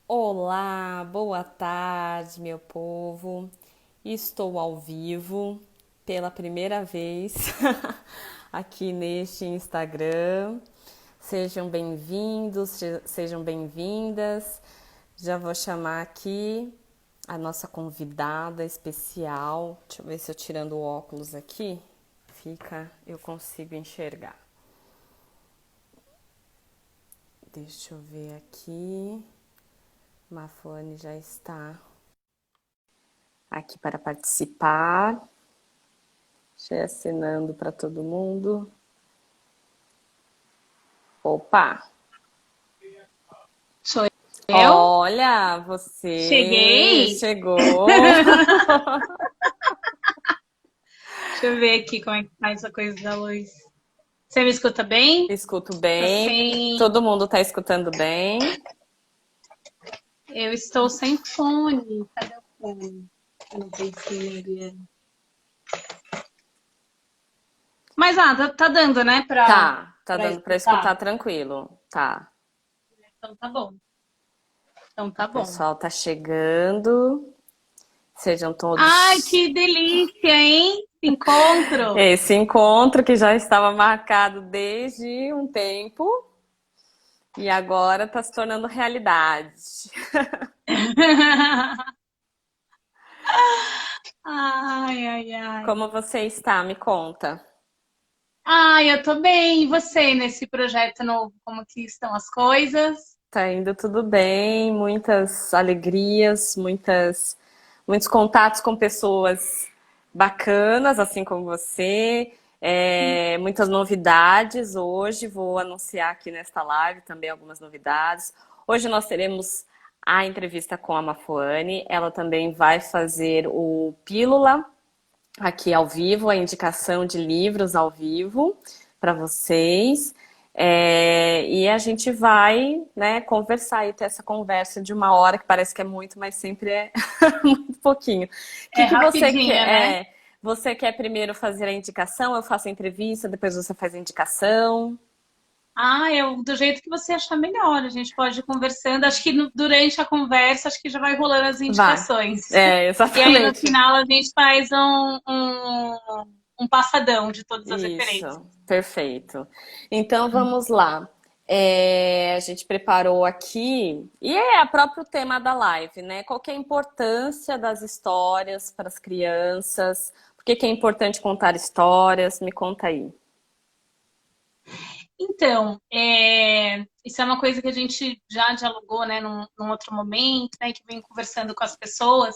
Olá, boa tarde, meu povo. Estou ao vivo pela primeira vez aqui neste Instagram. Sejam bem-vindos, sejam bem-vindas. Já vou chamar aqui a nossa convidada especial. Deixa eu ver se eu tirando o óculos aqui, eu consigo enxergar. Deixa eu ver aqui. Mafone já está aqui para participar. Deixa eu assinando para todo mundo. Opa! Sou eu? Olha, você Cheguei? chegou. Deixa eu ver aqui como é que faz essa coisa da luz. Você me escuta bem? Escuto Tô bem. sem. Todo mundo está escutando bem. Eu estou sem fone. Cadê o fone? Eu não pensei ali. Mas tá dando, né, Tá pra dando para escutar? escutar tranquilo. Tá. Então tá bom. Então O tá bom. pessoal tá chegando. Sejam Ai, todos. que delícia, hein? Esse encontro. Esse encontro que já estava marcado desde um tempo e agora está se tornando realidade. Ai, ai, ai. Como você está? Me conta. Ai, eu tô bem. E você, nesse projeto novo, como que estão as coisas? Tá indo tudo bem, muitas alegrias, muitos contatos com pessoas bacanas, assim como você, muitas novidades hoje. Vou anunciar aqui nesta live também algumas novidades. Hoje nós teremos a entrevista com a Mafuane, ela também vai fazer o Pílula aqui ao vivo, a indicação de livros ao vivo para vocês. E a gente vai, né, conversar e ter essa conversa de uma hora, que parece que é muito, mas sempre é muito pouquinho. O É que você rapidinho, quer? né? Você quer primeiro fazer a indicação? Eu faço a entrevista, depois você faz a indicação. Ah, eu, do jeito que você achar melhor. A gente pode ir conversando. Acho que durante a conversa, acho que já vai rolando as Vai. indicações. E aí, no Exatamente. final, a gente faz um passadão de todas as referências. Isso, perfeito. Então vamos lá. A gente preparou aqui, e é o próprio tema da live, né? Qual que é a importância das histórias para as crianças? Por que que é importante contar histórias? Me conta aí. Então, isso é uma coisa que a gente já dialogou, né, num outro momento, né, que vem conversando com as pessoas.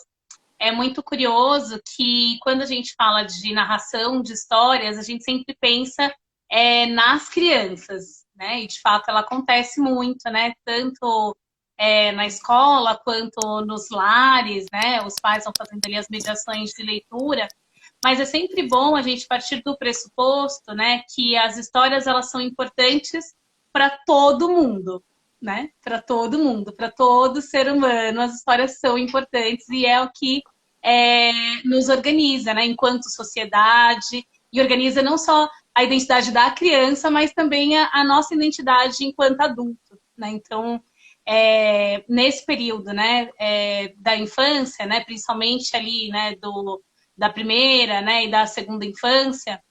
É muito curioso que quando a gente fala de narração de histórias, a gente sempre pensa nas crianças, né? E de fato ela acontece muito, né? Tanto na escola quanto nos lares, né? Os pais vão fazendo ali as mediações de leitura, mas é sempre bom a gente partir do pressuposto, né, que as histórias elas são importantes para todo mundo, né? Para todo mundo, para todo ser humano, as histórias são importantes e é o que nos organiza, né, enquanto sociedade, e organiza não só a identidade da criança, mas também a nossa identidade enquanto adulto, né? Então, nesse período, né, da infância, né, principalmente ali, né, da primeira, né, e da segunda infância,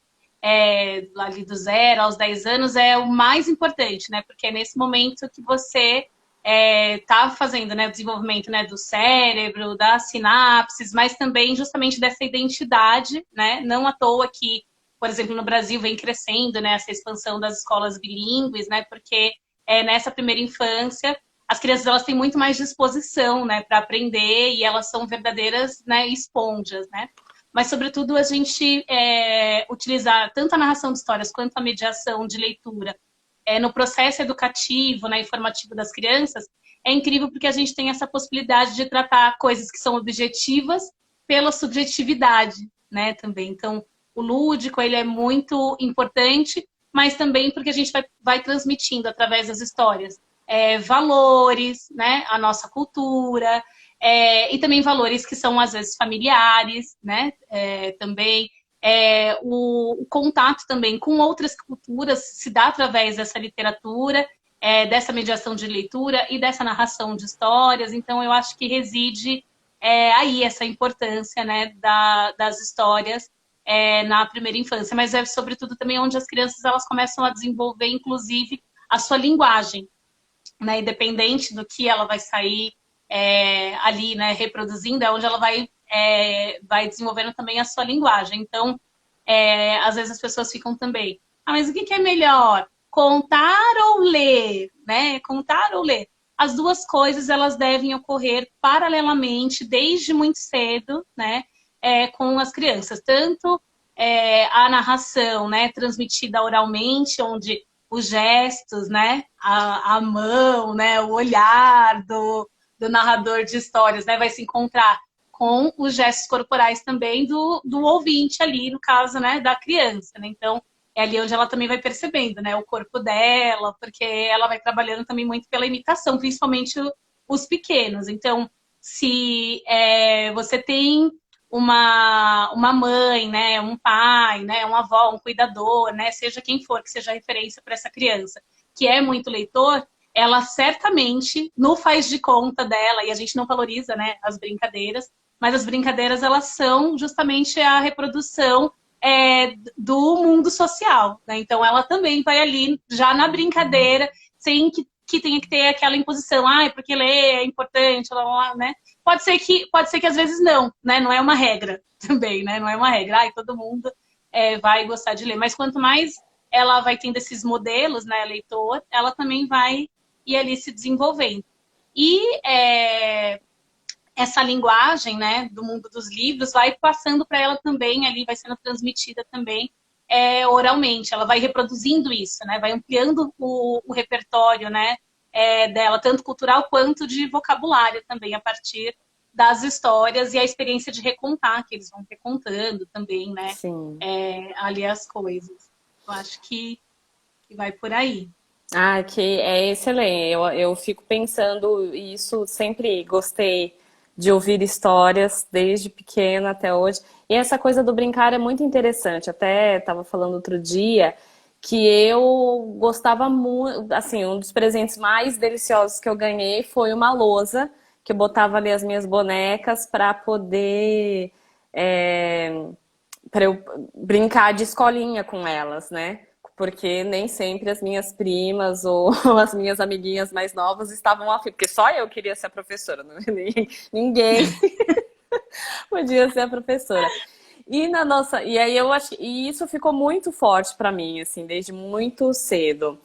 ali do 0 aos 10 anos, é o mais importante, né? Porque é nesse momento que você está fazendo, né, o desenvolvimento, né, do cérebro, das sinapses, mas também justamente dessa identidade, né? Não à toa que, por exemplo, no Brasil vem crescendo, né, essa expansão das escolas bilíngues, né? Porque nessa primeira infância as crianças elas têm muito mais disposição, né, para aprender e elas são verdadeiras, né, esponjas, né? Mas, sobretudo, a gente utilizar tanto a narração de histórias quanto a mediação de leitura no processo educativo, né, informativo das crianças, é incrível porque a gente tem essa possibilidade de tratar coisas que são objetivas pela subjetividade, né, também. Então, o lúdico, ele é muito importante, mas também porque a gente vai transmitindo através das histórias valores, né, a nossa cultura, e também valores que são, às vezes, familiares, né? Também o contato também com outras culturas se dá através dessa literatura dessa mediação de leitura e dessa narração de histórias. Então, eu acho que reside aí essa importância, né, das histórias na primeira infância. Mas é, sobretudo, também onde as crianças elas começam a desenvolver, inclusive, a sua linguagem, né, independente do que ela vai sair ali, né, reproduzindo, é onde ela vai desenvolvendo também a sua linguagem. Então, às vezes as pessoas ficam também, mas o que é melhor? Contar ou ler, né? Contar ou ler. As duas coisas, elas devem ocorrer paralelamente, desde muito cedo, né? Com as crianças. Tanto a narração, né? Transmitida oralmente, onde os gestos, né? A mão, né? O olhar do narrador de histórias, né? Vai se encontrar com os gestos corporais também do ouvinte ali, no caso, né, da criança, né? Então, é ali onde ela também vai percebendo, né, o corpo dela, porque ela vai trabalhando também muito pela imitação, principalmente os pequenos. Então, se você tem uma mãe, né, um pai, né, uma avó, um cuidador, né, seja quem for que seja referência para essa criança, que é muito leitor, ela certamente, no faz de conta dela, e a gente não valoriza, né, as brincadeiras, mas as brincadeiras, elas são justamente a reprodução do mundo social, né? Então, ela também vai ali, já na brincadeira, sem que tenha que ter aquela imposição, porque ler é importante, blá, blá, blá, né? Pode ser que às vezes não, né? Não é uma regra também, né? Não é uma regra, todo mundo vai gostar de ler. Mas quanto mais ela vai tendo esses modelos, né, leitor, ela também vai ir ali se desenvolvendo. E essa linguagem, né, do mundo dos livros vai passando para ela também, ali vai sendo transmitida também oralmente. Ela vai reproduzindo isso, né, vai ampliando o repertório, né, dela, tanto cultural quanto de vocabulário também, a partir das histórias e a experiência de recontar, que eles vão recontando também, né, Sim. ali as coisas. Eu acho que vai por aí. Ah, que é excelente. Eu fico pensando isso, sempre gostei de ouvir histórias, desde pequena até hoje. E essa coisa do brincar é muito interessante. Até estava falando outro dia que eu gostava muito, assim, um dos presentes mais deliciosos que eu ganhei foi uma lousa, que eu botava ali as minhas bonecas para poder, para eu brincar de escolinha com elas, né? Porque nem sempre as minhas primas ou as minhas amiguinhas mais novas estavam afim, porque só eu queria ser a professora, não? Ninguém podia ser a professora. E aí eu acho, e isso ficou muito forte para mim, assim, desde muito cedo.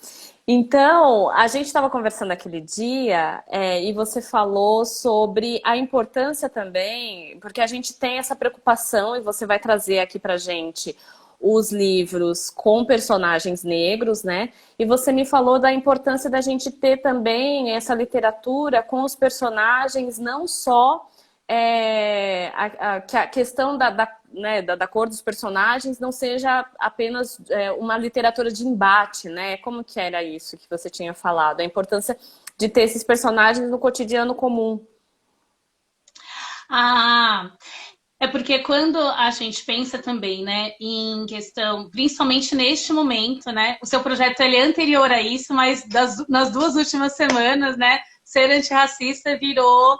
Então, a gente estava conversando aquele dia, e você falou sobre a importância também, porque a gente tem essa preocupação, e você vai trazer aqui pra gente os livros com personagens negros, né? E você me falou da importância da gente ter também essa literatura com os personagens, não só que a questão né, da cor dos personagens não seja apenas uma literatura de embate, né? Como que era isso que você tinha falado? A importância de ter esses personagens no cotidiano comum. Ah, é porque quando a gente pensa também, né, em questão, principalmente neste momento, né, o seu projeto ele é anterior a isso, mas nas duas últimas semanas, né, ser antirracista virou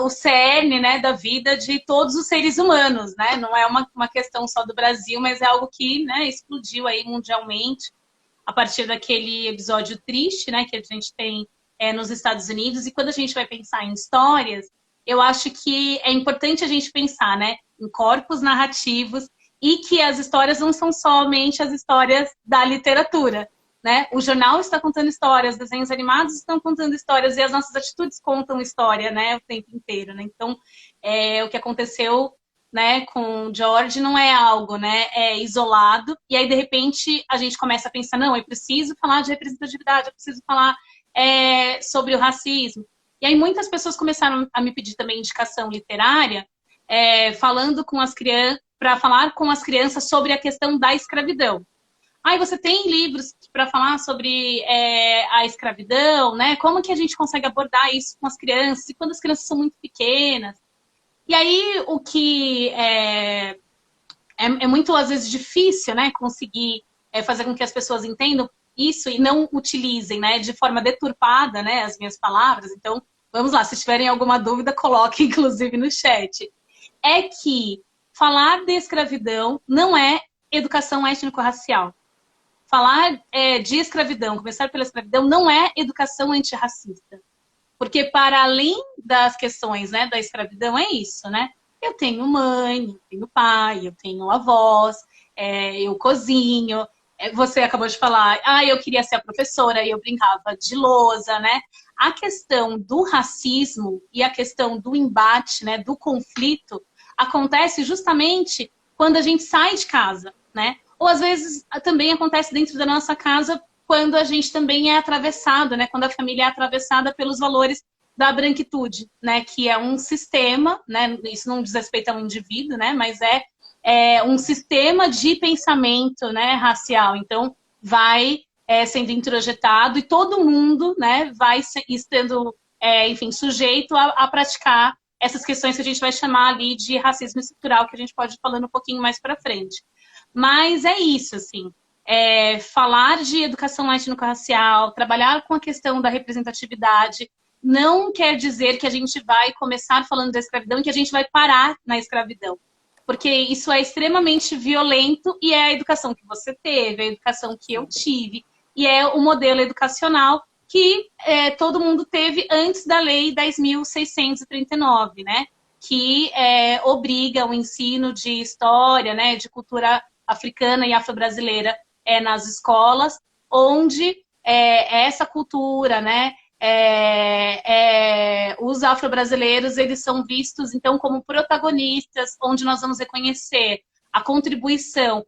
o cerne, né, da vida de todos os seres humanos, né, não é uma questão só do Brasil, mas é algo que, né, explodiu aí mundialmente a partir daquele episódio triste, né, que a gente tem nos Estados Unidos. E quando a gente vai pensar em histórias, eu acho que é importante a gente pensar, né, em corpos narrativos e que as histórias não são somente as histórias da literatura, né? O jornal está contando histórias, os desenhos animados estão contando histórias e as nossas atitudes contam história, né, o tempo inteiro, né? Então, o que aconteceu, né, com o George não é algo, né, isolado, e aí de repente a gente começa a pensar, não, eu preciso falar de representatividade, eu preciso falar sobre o racismo. E aí muitas pessoas começaram a me pedir também indicação literária, falando com as crianças, para falar com as crianças sobre a questão da escravidão. Aí você tem livros para falar sobre a escravidão, né? Como que a gente consegue abordar isso com as crianças, e quando as crianças são muito pequenas. E aí, o que é muito, às vezes, difícil, né, conseguir fazer com que as pessoas entendam, isso e não utilizem, né, de forma deturpada, né, as minhas palavras. Então, vamos lá, se tiverem alguma dúvida, coloquem, inclusive, no chat. É que falar de escravidão não é educação étnico-racial. Falar de escravidão, começar pela escravidão, não é educação antirracista. Porque para além das questões, né, da escravidão, é isso, né? Eu tenho mãe, eu tenho pai, eu tenho avós, eu cozinho. Você acabou de falar, eu queria ser a professora e eu brincava de lousa, né? A questão do racismo e a questão do embate, né, do conflito, acontece justamente quando a gente sai de casa, né? Ou às vezes também acontece dentro da nossa casa quando a gente também é atravessado, né? Quando a família é atravessada pelos valores da branquitude, né? Que é um sistema, né? Isso não diz respeito ao indivíduo, né? Mas é um sistema de pensamento, né? Racial. Então, vai sendo introjetado e todo mundo, né? Vai estando, enfim, sujeito a praticar essas questões que a gente vai chamar ali de racismo estrutural, que a gente pode ir falando um pouquinho mais para frente. Mas é isso, assim. Falar de educação étnico-racial, trabalhar com a questão da representatividade, não quer dizer que a gente vai começar falando da escravidão e que a gente vai parar na escravidão. Porque isso é extremamente violento e é a educação que você teve, a educação que eu tive, e é o modelo educacional que todo mundo teve antes da Lei 10.639, né? Que obriga o ensino de história, né, de cultura africana e afro-brasileira nas escolas, onde essa cultura, né, os afro-brasileiros, eles são vistos, então, como protagonistas, onde nós vamos reconhecer a contribuição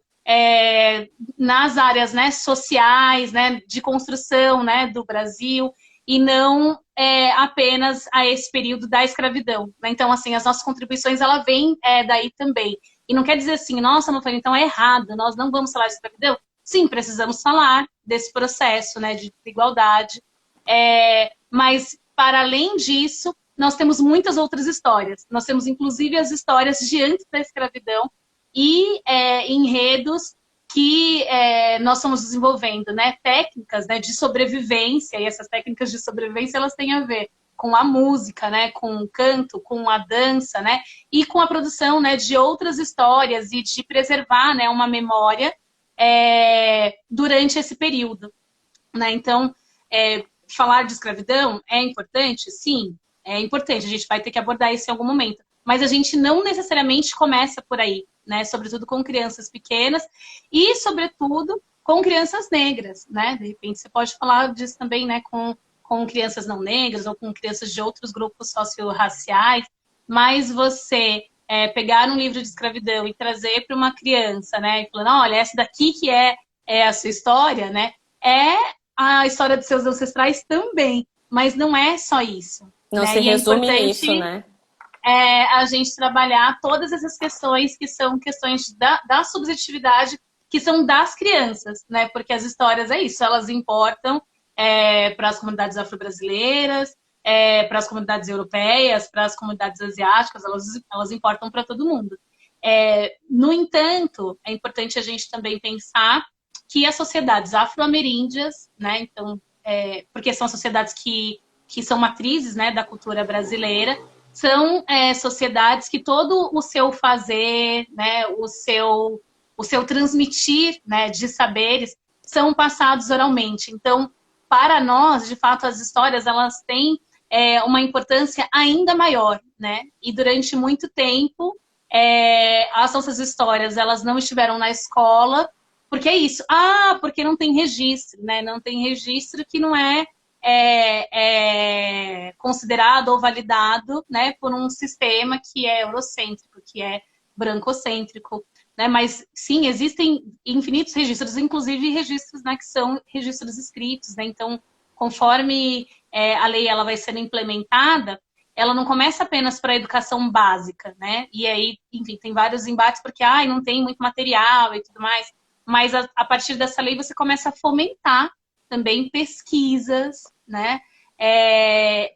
nas áreas, né, sociais, né, de construção, né, do Brasil, e não apenas a esse período da escravidão, né? Então, assim, as nossas contribuições, ela vem daí também. E não quer dizer assim, nossa, Mafalda, então é errado, nós não vamos falar de escravidão? Sim, precisamos falar desse processo, né, de igualdade. Mas, para além disso, nós temos muitas outras histórias. Nós temos, inclusive, as histórias de antes da escravidão e enredos que nós estamos desenvolvendo, né, técnicas, né, de sobrevivência, e essas técnicas de sobrevivência, elas têm a ver com a música, né, com o canto, com a dança, né, e com a produção, né, de outras histórias e de preservar, né, uma memória durante esse período, né? Então, falar de escravidão é importante? Sim, é importante, a gente vai ter que abordar isso em algum momento, mas a gente não necessariamente começa por aí, né? Sobretudo com crianças pequenas e, sobretudo, com crianças negras, né? De repente você pode falar disso também, né, com crianças não negras ou com crianças de outros grupos socio-raciais, mas você pegar um livro de escravidão e trazer para uma criança, né, e falando, olha, essa daqui que é a sua história, né, é a história dos seus ancestrais também, mas não é só isso. Não né? se E é resume importante nisso, né? a gente trabalhar todas essas questões que são questões da subjetividade, que são das crianças, né? Porque as histórias é isso, elas importam para as comunidades afro-brasileiras, para as comunidades europeias, para as comunidades asiáticas, elas importam para todo mundo. No entanto, é importante a gente também pensar que as sociedades afro-ameríndias, né, então, porque são sociedades que são matrizes, né, da cultura brasileira, são sociedades que todo o seu fazer, né, o seu transmitir, né, de saberes são passados oralmente. Então, para nós, de fato, as histórias elas têm uma importância ainda maior, né? E durante muito tempo, as nossas histórias elas não estiveram na escola, porque é isso. Porque não tem registro, né? Não tem registro que não é considerado ou validado, né, por um sistema que é eurocêntrico, que é brancocêntrico, né? Mas sim, existem infinitos registros, inclusive registros, né, que são registros escritos, né? Então, conforme a lei ela vai sendo implementada, ela não começa apenas para a educação básica, né? E aí, enfim, tem vários embates porque não tem muito material e tudo mais, mas a partir dessa lei você começa a fomentar também pesquisas, né,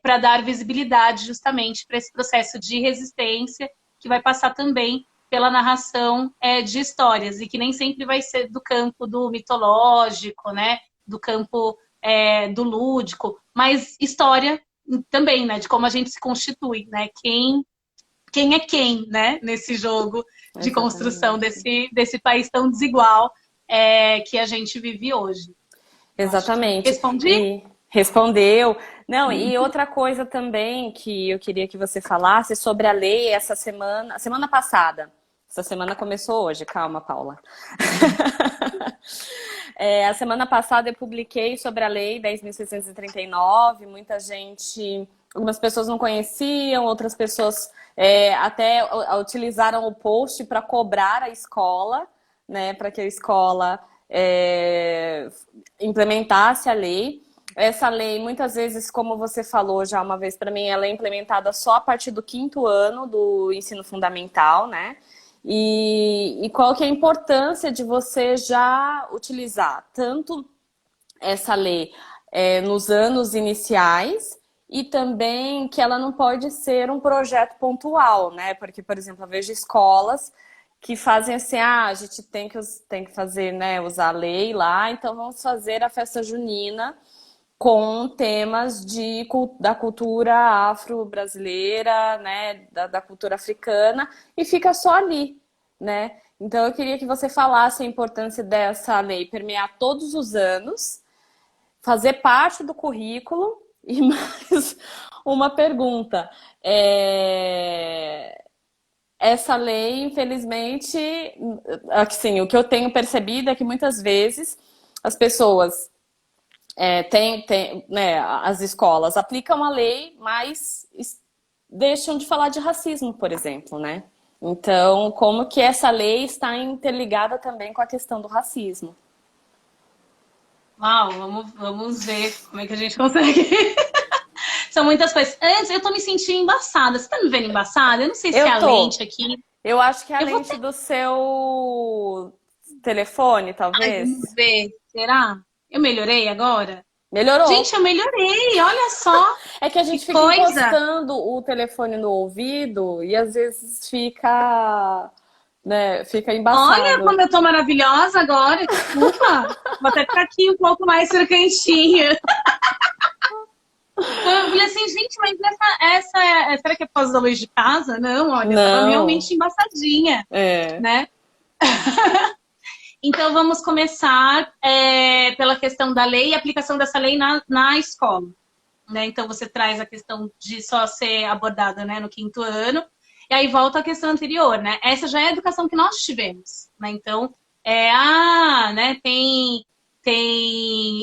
para dar visibilidade justamente para esse processo de resistência que vai passar também pela narração de histórias e que nem sempre vai ser do campo do mitológico, né, do campo do lúdico, mas história também, né? De como a gente se constitui, né? Quem é quem, né? Nesse jogo de construção Exatamente. desse país tão desigual que a gente vive hoje. Eu acho que Exatamente. respondi? E respondeu. Não, e outra coisa também que eu queria que você falasse sobre a lei essa semana, semana passada. Essa semana começou hoje, calma, Paula. A semana passada eu publiquei sobre a lei 10.639, muita gente, algumas pessoas não conheciam, outras pessoas até utilizaram o post para cobrar a escola, né, para que a escola implementasse a lei. Essa lei, muitas vezes, como você falou já uma vez para mim, ela é implementada só a partir do 5º ano do ensino fundamental, né? E qual que é a importância de você já utilizar tanto essa lei nos anos iniciais e também que ela não pode ser um projeto pontual, né? Porque, por exemplo, eu vejo escolas que fazem assim, a gente tem que fazer, né, usar a lei lá, então vamos fazer a festa junina com temas da cultura afro-brasileira, né, da cultura africana, e fica só ali, né? Então eu queria que você falasse a importância dessa lei permear todos os anos, fazer parte do currículo, e mais uma pergunta. Essa lei, infelizmente, assim, o que eu tenho percebido é que muitas vezes as pessoas né, as escolas aplicam a lei, mas deixam de falar de racismo, por exemplo, né? Então, como que essa lei está interligada também com a questão do racismo? Uau, vamos ver como é que a gente consegue. São muitas coisas. Antes, eu tô me sentindo embaçada. Você tá me vendo embaçada? Eu não sei se é Eu a tô. lente aqui. Eu acho que é a Eu vou lente ter. do seu telefone, Ai, vamos talvez. ver. Será? Eu melhorei agora? Gente, Melhorou. eu melhorei. Olha só É que a que gente fica coisa. encostando o telefone no ouvido e às vezes fica, né, fica Olha embaçado. como eu tô maravilhosa agora. Desculpa. Vou até ficar aqui um pouco mais pro cantinho. Eu falei assim, gente, mas será que é por causa da luz de casa? Não, olha, eu tava Não. realmente embaçadinha, É. né? Então, vamos começar pela questão da lei e aplicação dessa lei na escola. Né? Então, você traz a questão de só ser abordada, né, no 5º ano, e aí volta à questão anterior, né? Essa já é a educação que nós tivemos, né? Então, né, tem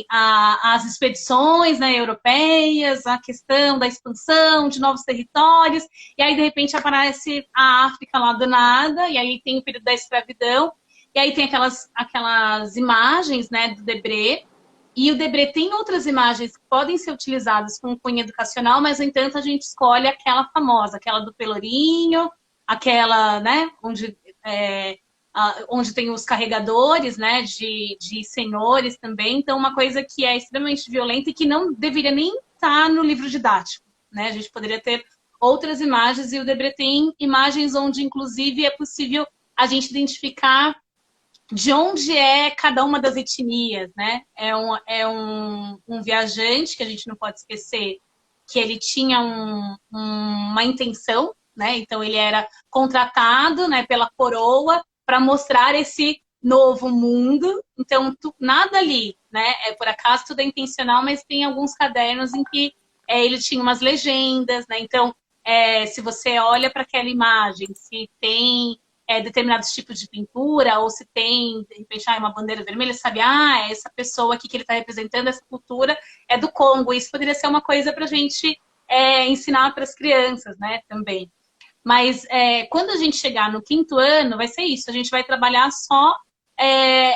as expedições, né, europeias, a questão da expansão de novos territórios, e aí, de repente, aparece a África lá do nada, e aí tem o período da escravidão, e aí tem aquelas imagens, né, do Debré, e o Debré tem outras imagens que podem ser utilizadas com cunho educacional, mas, no entanto, a gente escolhe aquela famosa, aquela do Pelourinho, aquela, né, onde tem os carregadores, né, de senhores também. Então, uma coisa que é extremamente violenta e que não deveria nem estar no livro didático, né? A gente poderia ter outras imagens, e o Debré tem imagens onde, inclusive, é possível a gente identificar de onde é cada uma das etnias, né? Um viajante que a gente não pode esquecer que ele tinha uma intenção, né? Então ele era contratado, né, pela coroa para mostrar esse novo mundo. Então nada ali, né? Por acaso tudo é intencional, mas tem alguns cadernos em que ele tinha umas legendas, né? Então se você olha para aquela imagem, se tem determinados tipos de pintura, ou se tem, de repente, uma bandeira vermelha, sabe? Essa pessoa aqui que ele está representando, essa cultura, é do Congo. Isso poderia ser uma coisa para a gente ensinar para as crianças, né, também. Mas quando a gente chegar no 5º ano, vai ser isso. A gente vai trabalhar só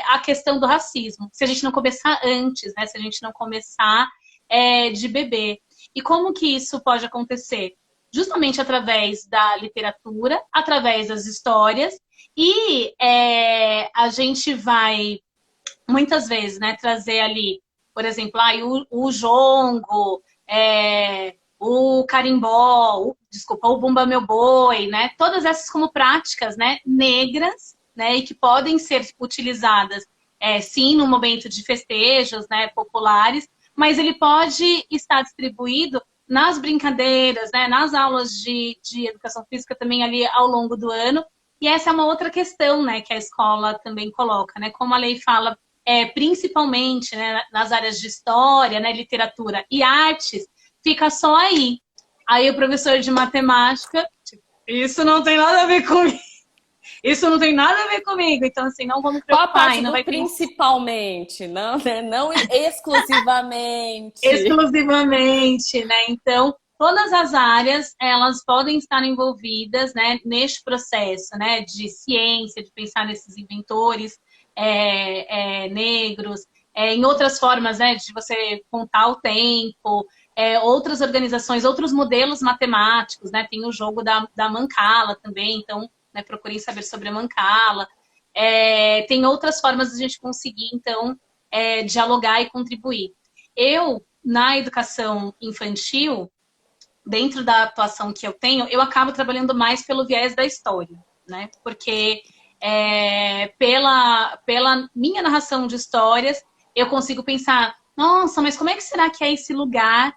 a questão do racismo. Se a gente não começar antes, né? Se a gente não começar de bebê. E como que isso pode acontecer? Justamente através da literatura, através das histórias, e a gente vai, muitas vezes, né, trazer ali, por exemplo, o jongo, o carimbó, desculpa, o bumba meu boi, né, todas essas como práticas, né, negras, né, e que podem ser utilizadas sim, no momento de festejos, né, populares, mas ele pode estar distribuído nas brincadeiras, né, nas aulas de educação física também ali ao longo do ano. E essa é uma outra questão, né, que a escola também coloca, né, como a lei fala, principalmente, né, nas áreas de história, né, literatura e artes, fica só aí. Aí o professor de matemática, tipo, isso não tem nada a ver comigo. Isso não tem nada a ver comigo. Então, assim, não vou me Qual a preocupar parte e não do vai ter principalmente? Não, né? Não exclusivamente. exclusivamente, né? Então, todas as áreas, elas podem estar envolvidas, né, neste processo, né, de ciência, de pensar nesses inventores negros, em outras formas, né, de você contar o tempo, outras organizações, outros modelos matemáticos, né, tem o jogo da Mancala também, então, né, procurem saber sobre a Mancala. Tem outras formas de a gente conseguir, então, dialogar e contribuir. Eu, na educação infantil, dentro da atuação que eu tenho, eu acabo trabalhando mais pelo viés da história, né? Porque pela minha narração de histórias, eu consigo pensar, nossa, mas como é que será que é esse lugar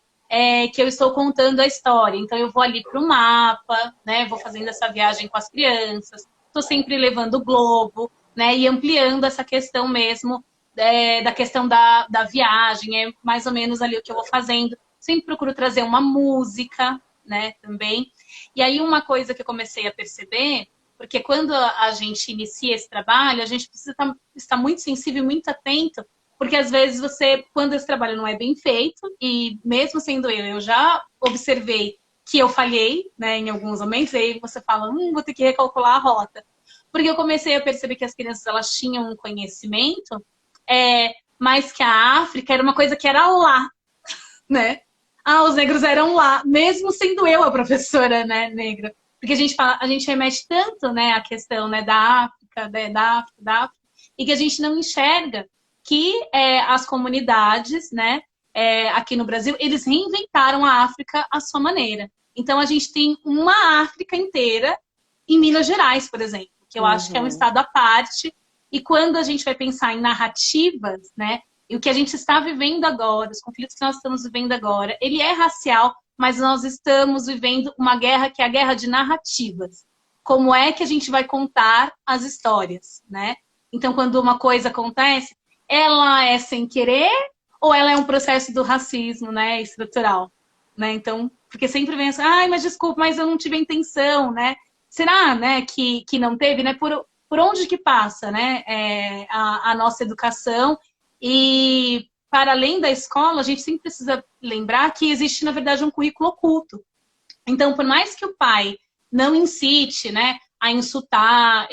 que eu estou contando a história? Então eu vou ali para o mapa, né? Vou fazendo essa viagem com as crianças, estou sempre levando o globo, né? E ampliando essa questão mesmo da questão da viagem, é mais ou menos ali o que eu vou fazendo. Sempre procuro trazer uma música, né, também. E aí uma coisa que eu comecei a perceber, porque quando a gente inicia esse trabalho, a gente precisa estar muito sensível, muito atento, porque às vezes você, quando esse trabalho não é bem feito, e mesmo sendo eu já observei que eu falhei, né, em alguns momentos, aí você fala, vou ter que recalcular a rota. Porque eu comecei a perceber que as crianças, elas tinham um conhecimento, mas que a África era uma coisa que era lá, né? Ah, os negros eram lá, mesmo sendo eu a professora, né, negra. Porque a gente fala, a gente remete tanto, né, à questão, né, da África, da África, e que a gente não enxerga que as comunidades, né, aqui no Brasil, eles reinventaram a África à sua maneira. Então a gente tem uma África inteira em Minas Gerais, por exemplo, que eu acho que é um Uhum. estado à parte. E quando a gente vai pensar em narrativas, né, e o que a gente está vivendo agora, os conflitos que nós estamos vivendo agora, ele é racial, mas nós estamos vivendo uma guerra que é a guerra de narrativas. Como é que a gente vai contar as histórias, né? Então, quando uma coisa acontece, ela é sem querer ou ela é um processo do racismo, né, estrutural, né? Então, porque sempre vem assim, ai, mas desculpa, mas eu não tive a intenção, né? Será, né, que não teve, né? Por onde que passa, né, a nossa educação e, para além da escola, a gente sempre precisa lembrar que existe, na verdade, um currículo oculto. Então, por mais que o pai não incite, né, a insultar,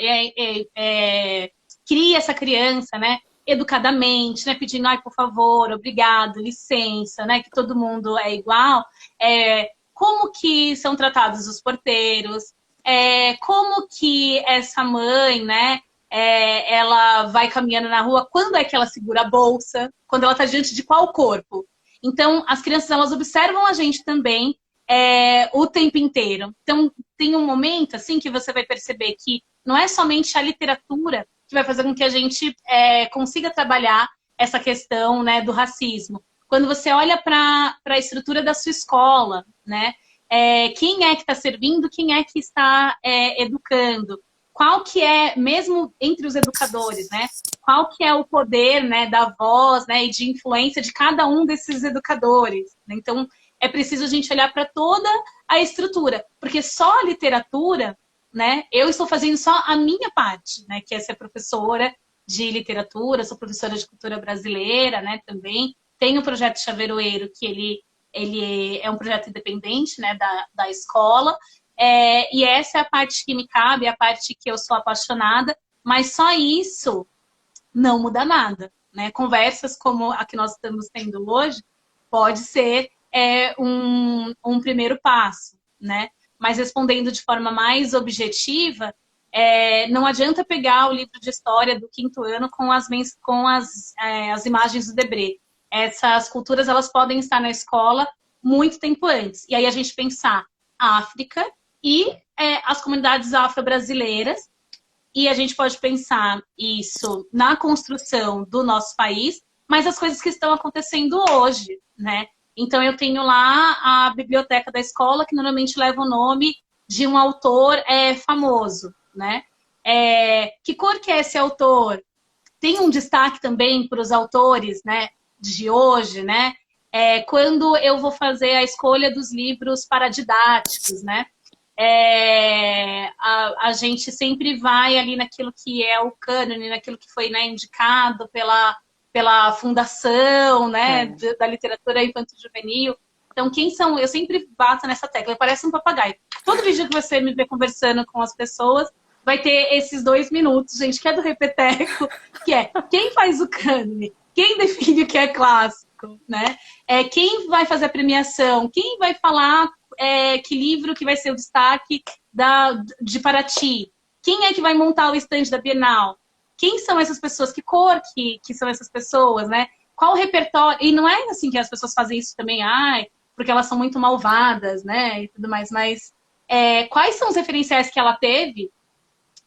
crie essa criança, né, educadamente, né, pedindo, ai, por favor, obrigado, licença, né, que todo mundo é igual, como que são tratados os porteiros, como que essa mãe, né, ela vai caminhando na rua, quando é que ela segura a bolsa, quando ela está diante de qual corpo. Então, as crianças, elas observam a gente também o tempo inteiro. Então, tem um momento, assim, que você vai perceber que não é somente a literatura que vai fazer com que a gente consiga trabalhar essa questão, né, do racismo. Quando você olha para a estrutura da sua escola, né, quem é que está servindo, quem é que está educando, qual que é, mesmo entre os educadores, né, qual que é o poder, né, da voz, né, e de influência de cada um desses educadores. Então, é preciso a gente olhar para toda a estrutura, porque só a literatura, né, eu estou fazendo só a minha parte, né, que é ser professora de literatura, sou professora de cultura brasileira, né, também. Tem o projeto Chaveiroeiro, que ele é um projeto independente, né, da escola, e essa é a parte que me cabe, é a parte que eu sou apaixonada, mas só isso não muda nada, né? Conversas como a que nós estamos tendo hoje pode ser um primeiro passo, né? Mas respondendo de forma mais objetiva, não adianta pegar o livro de história do quinto ano com as imagens do Debré. Essas culturas, elas podem estar na escola muito tempo antes. E aí a gente pensar África e as comunidades afro-brasileiras e a gente pode pensar isso na construção do nosso país, mas as coisas que estão acontecendo hoje, né? Então eu tenho lá a biblioteca da escola, que normalmente leva o nome de um autor famoso, né? Que cor que é esse autor? Tem um destaque também para os autores, né, de hoje, né? Quando eu vou fazer a escolha dos livros paradidáticos, né? A gente sempre vai ali naquilo que é o cânone, naquilo que foi, né, indicado pela fundação, né, da literatura infanto-juvenil. Então, quem são? Eu sempre bato nessa tecla, parece um papagaio. Todo vídeo que você me vê conversando com as pessoas, vai ter esses 2 minutos, gente, que é do Repeteco, que é quem faz o cânone, quem define o que é clássico, né? Quem vai fazer a premiação, quem vai falar que livro que vai ser o destaque de Paraty, quem é que vai montar o estande da Bienal, quem são essas pessoas, que cor que são essas pessoas, né? Qual o repertório? E não é assim que as pessoas fazem isso também, porque elas são muito malvadas, né? E tudo mais, mas quais são os referenciais que ela teve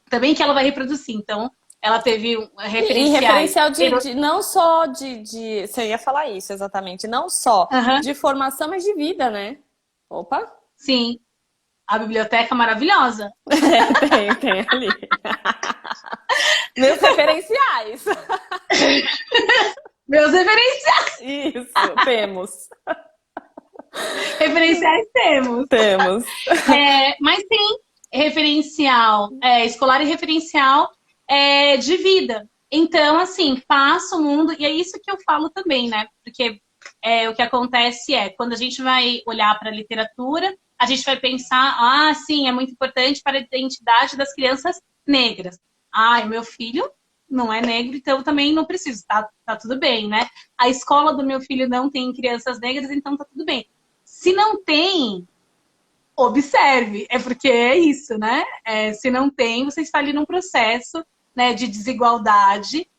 também que ela vai reproduzir? Então, ela teve E referenciais. referencial não só você ia falar isso, exatamente. Não só de formação, mas de vida, né? Opa! Sim. A biblioteca maravilhosa. Tem ali. Meus referenciais. Meus referenciais. Isso, temos. Referenciais temos. Temos. Mas tem referencial escolar e referencial de vida. Então, assim, passa o mundo, e é isso que eu falo também, né? Porque o que acontece quando a gente vai olhar para a literatura, a gente vai pensar, sim, é muito importante para a identidade das crianças negras. Meu filho não é negro, então também não preciso, tá tudo bem, né? A escola do meu filho não tem crianças negras, então tá tudo bem. Se não tem, observe, porque é isso, né? Se não tem, você está ali num processo, né, de desigualdade,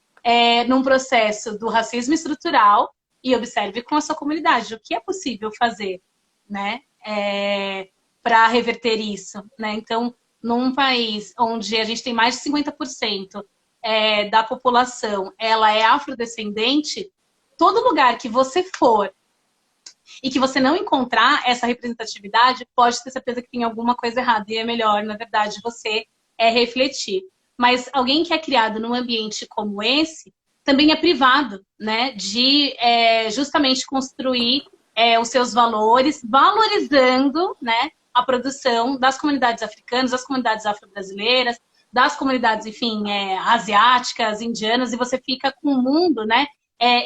num processo do racismo estrutural, e observe com a sua comunidade o que é possível fazer, né, para reverter isso, né? Então, num país onde a gente tem mais de 50% da população, ela é afrodescendente, todo lugar que você for e que você não encontrar essa representatividade, pode ter certeza que tem alguma coisa errada. E é melhor, na verdade, você refletir. Mas alguém que é criado num ambiente como esse, também é privado, né, de justamente construir os seus valores, valorizando, né, a produção das comunidades africanas, das comunidades afro-brasileiras, das comunidades, enfim, asiáticas, indianas, e você fica com o mundo, né,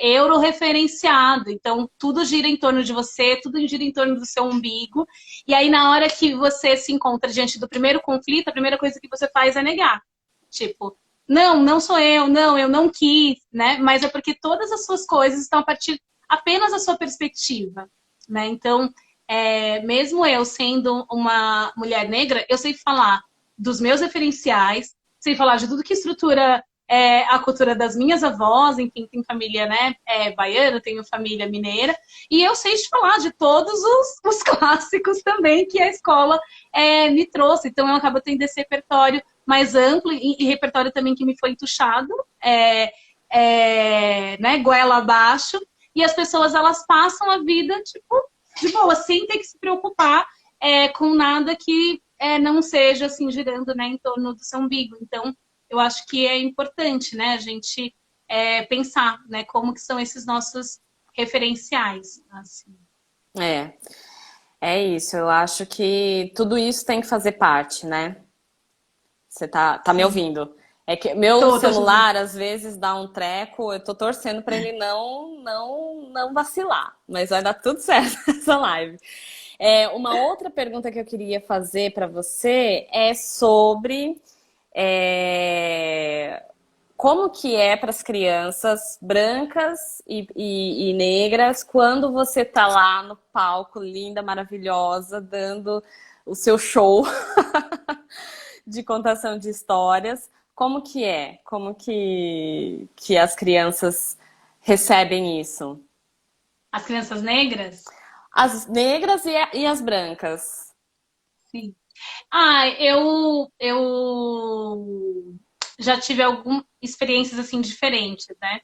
euro-referenciado. Então, tudo gira em torno de você, tudo gira em torno do seu umbigo. E aí, na hora que você se encontra diante do primeiro conflito, a primeira coisa que você faz é negar. Tipo, não sou eu não quis, né? Mas é porque todas as suas coisas estão a partir apenas da sua perspectiva, né? Então, mesmo eu sendo uma mulher negra, eu sei falar dos meus referenciais, sei falar de tudo que estrutura a cultura das minhas avós, enfim, tenho família, né, baiana, tenho família mineira, e eu sei te falar de todos os clássicos também que a escola me trouxe. Então eu acabo tendo esse repertório mais amplo e repertório também que me foi entuchado, né, goela abaixo, e as pessoas, elas passam a vida, tipo, de boa, sem ter que se preocupar com nada que não seja, assim, girando, né, em torno do seu umbigo. Então, eu acho que é importante, né, a gente pensar, né, como que são esses nossos referenciais. Assim. É isso. Eu acho que tudo isso tem que fazer parte, né? Você tá me ouvindo? É que meu celular às vezes dá um treco, eu tô torcendo para ele não vacilar, mas vai dar tudo certo nessa live. Uma outra pergunta que eu queria fazer para você é sobre como que é para as crianças brancas e negras quando você tá lá no palco, linda, maravilhosa, dando o seu show de contação de histórias. Como que é? Como que as crianças recebem isso? As crianças negras? As negras e as brancas. Sim. Eu já tive algumas experiências assim diferentes, né?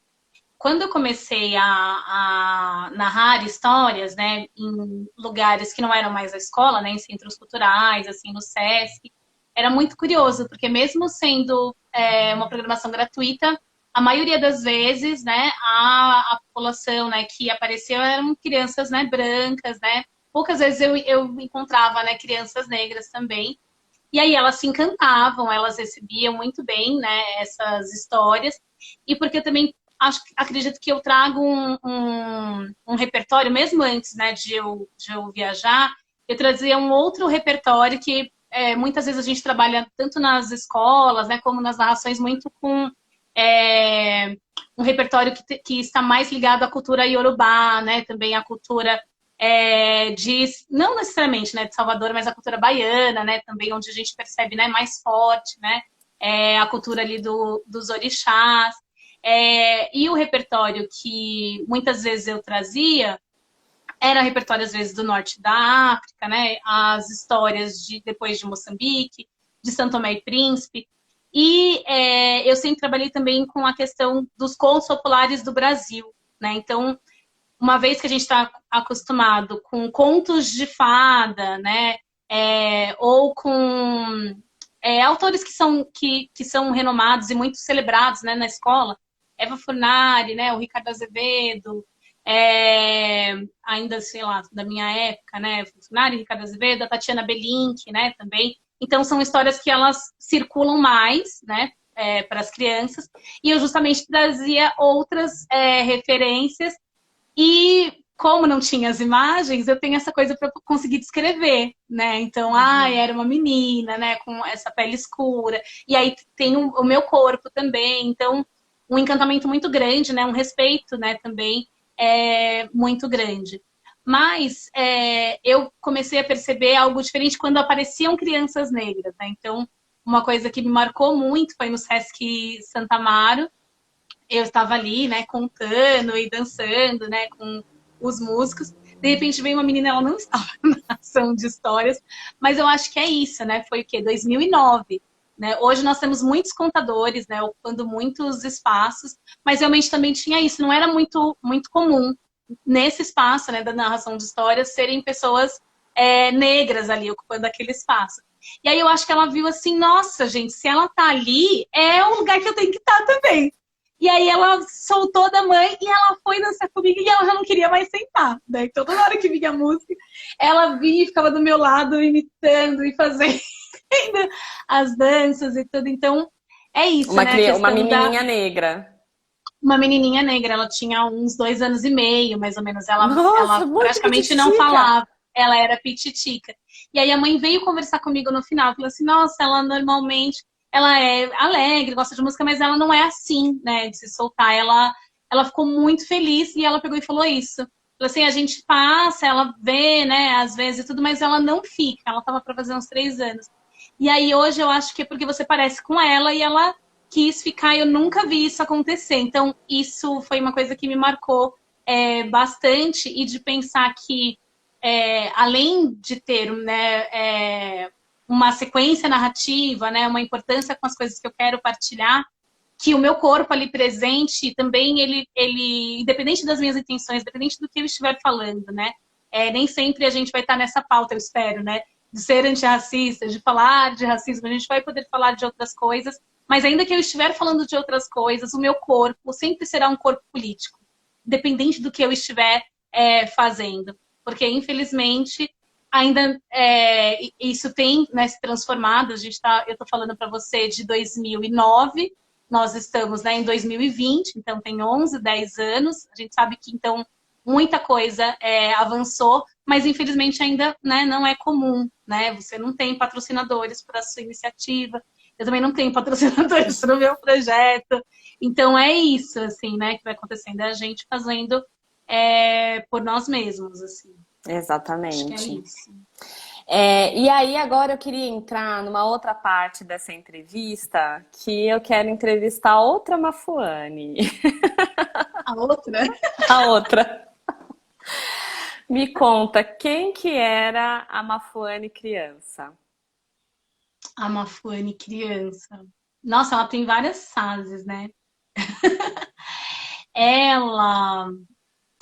Quando eu comecei a narrar histórias, né, em lugares que não eram mais a escola, né, em centros culturais, assim, no SESC, era muito curioso, porque mesmo sendo uma programação gratuita, a maioria das vezes, né, a população, né, que apareceu eram crianças, né, brancas, né, poucas vezes eu encontrava, né, crianças negras também, e aí elas se encantavam, elas recebiam muito bem, né, essas histórias. E porque eu também acredito que eu trago um repertório, mesmo antes, né, de eu viajar, eu trazia um outro repertório que muitas vezes a gente trabalha tanto nas escolas, né, como nas narrações, muito com é, um repertório que está mais ligado à cultura iorubá, né, também à cultura não necessariamente, né, de Salvador, mas a cultura baiana, né, também onde a gente percebe, né, mais forte, né, a cultura ali dos orixás. E o repertório que muitas vezes eu trazia era repertório, às vezes, do norte da África, né, as histórias depois de Moçambique, de São Tomé e Príncipe. E eu sempre trabalhei também com a questão dos contos populares do Brasil, né, então uma vez que a gente está acostumado com contos de fada, né, ou com autores que são renomados e muito celebrados, né, na escola, Eva Furnari, né, o Ricardo Azevedo, ainda, sei lá, da minha época, né, Furnari, Ricardo Azevedo, a Tatiana Belink, né, também. Então, são histórias que elas circulam mais, né, para as crianças, e eu justamente trazia outras referências e como não tinha as imagens, eu tenho essa coisa para conseguir descrever, né? Então, era uma menina, né, com essa pele escura. E aí tem o meu corpo também. Então, um encantamento muito grande, né? Um respeito, né, também muito grande. Mas eu comecei a perceber algo diferente quando apareciam crianças negras, né? Então, uma coisa que me marcou muito foi no Sesc Santa Amaro, eu estava ali, né, contando e dançando, né, com os músicos. De repente veio uma menina, ela não estava na ação de histórias, mas eu acho que é isso, né? Foi o quê? 2009. Né? Hoje nós temos muitos contadores, né, ocupando muitos espaços, mas realmente também tinha isso, não era muito comum nesse espaço, né, da narração de histórias serem pessoas negras ali ocupando aquele espaço. E aí eu acho que ela viu assim, nossa, gente, se ela tá ali, é o lugar que eu tenho que estar também. E aí ela soltou da mãe e ela foi dançar comigo e ela já não queria mais sentar, né? Então toda hora que vinha a música, ela vinha e ficava do meu lado imitando e fazendo as danças e tudo. Então é isso, né? A Uma questão da menininha negra. uma menininha negra, ela tinha uns 2 anos e meio, mais ou menos. Ela Nossa, muito praticamente não pititica. falava, ela era pititica. E aí a mãe veio conversar comigo no final, falou assim, nossa, ela normalmente, ela é alegre, gosta de música, mas ela não é assim, né, de se soltar. Ela ficou muito feliz e ela pegou e falou isso. Falou assim, a gente passa, ela vê, né, às vezes e tudo, mas ela não fica. Ela tava para fazer uns 3 anos. E aí hoje eu acho que é porque você parece com ela e ela quis ficar, eu nunca vi isso acontecer. Então, isso foi uma coisa que me marcou bastante e de pensar que, além de ter né, uma sequência narrativa, né, uma importância com as coisas que eu quero partilhar, que o meu corpo ali presente também, ele independente das minhas intenções, independente do que eu estiver falando, né, nem sempre a gente vai estar nessa pauta, eu espero, né, de ser antirracista, de falar de racismo, a gente vai poder falar de outras coisas, mas ainda que eu estiver falando de outras coisas, o meu corpo sempre será um corpo político, independente do que eu estiver fazendo. Porque, infelizmente, ainda isso tem né, se transformado. Eu estou falando para você de 2009, nós estamos né, em 2020, então tem 11, 10 anos. A gente sabe que, então, muita coisa avançou, mas, infelizmente, ainda né, não é comum. Né? Você não tem patrocinadores para a sua iniciativa, eu também não tenho patrocinadores para o meu projeto. Então é isso, assim, né, que vai acontecendo. É a gente fazendo por nós mesmos, assim. Acho que é Exatamente. isso. E aí agora eu queria entrar numa outra parte dessa entrevista, que eu quero entrevistar outra Mafuane. A outra, A outra. Me conta, quem que era a Mafuane criança? a Mafuane criança. Nossa, ela tem várias fases, né? Ela,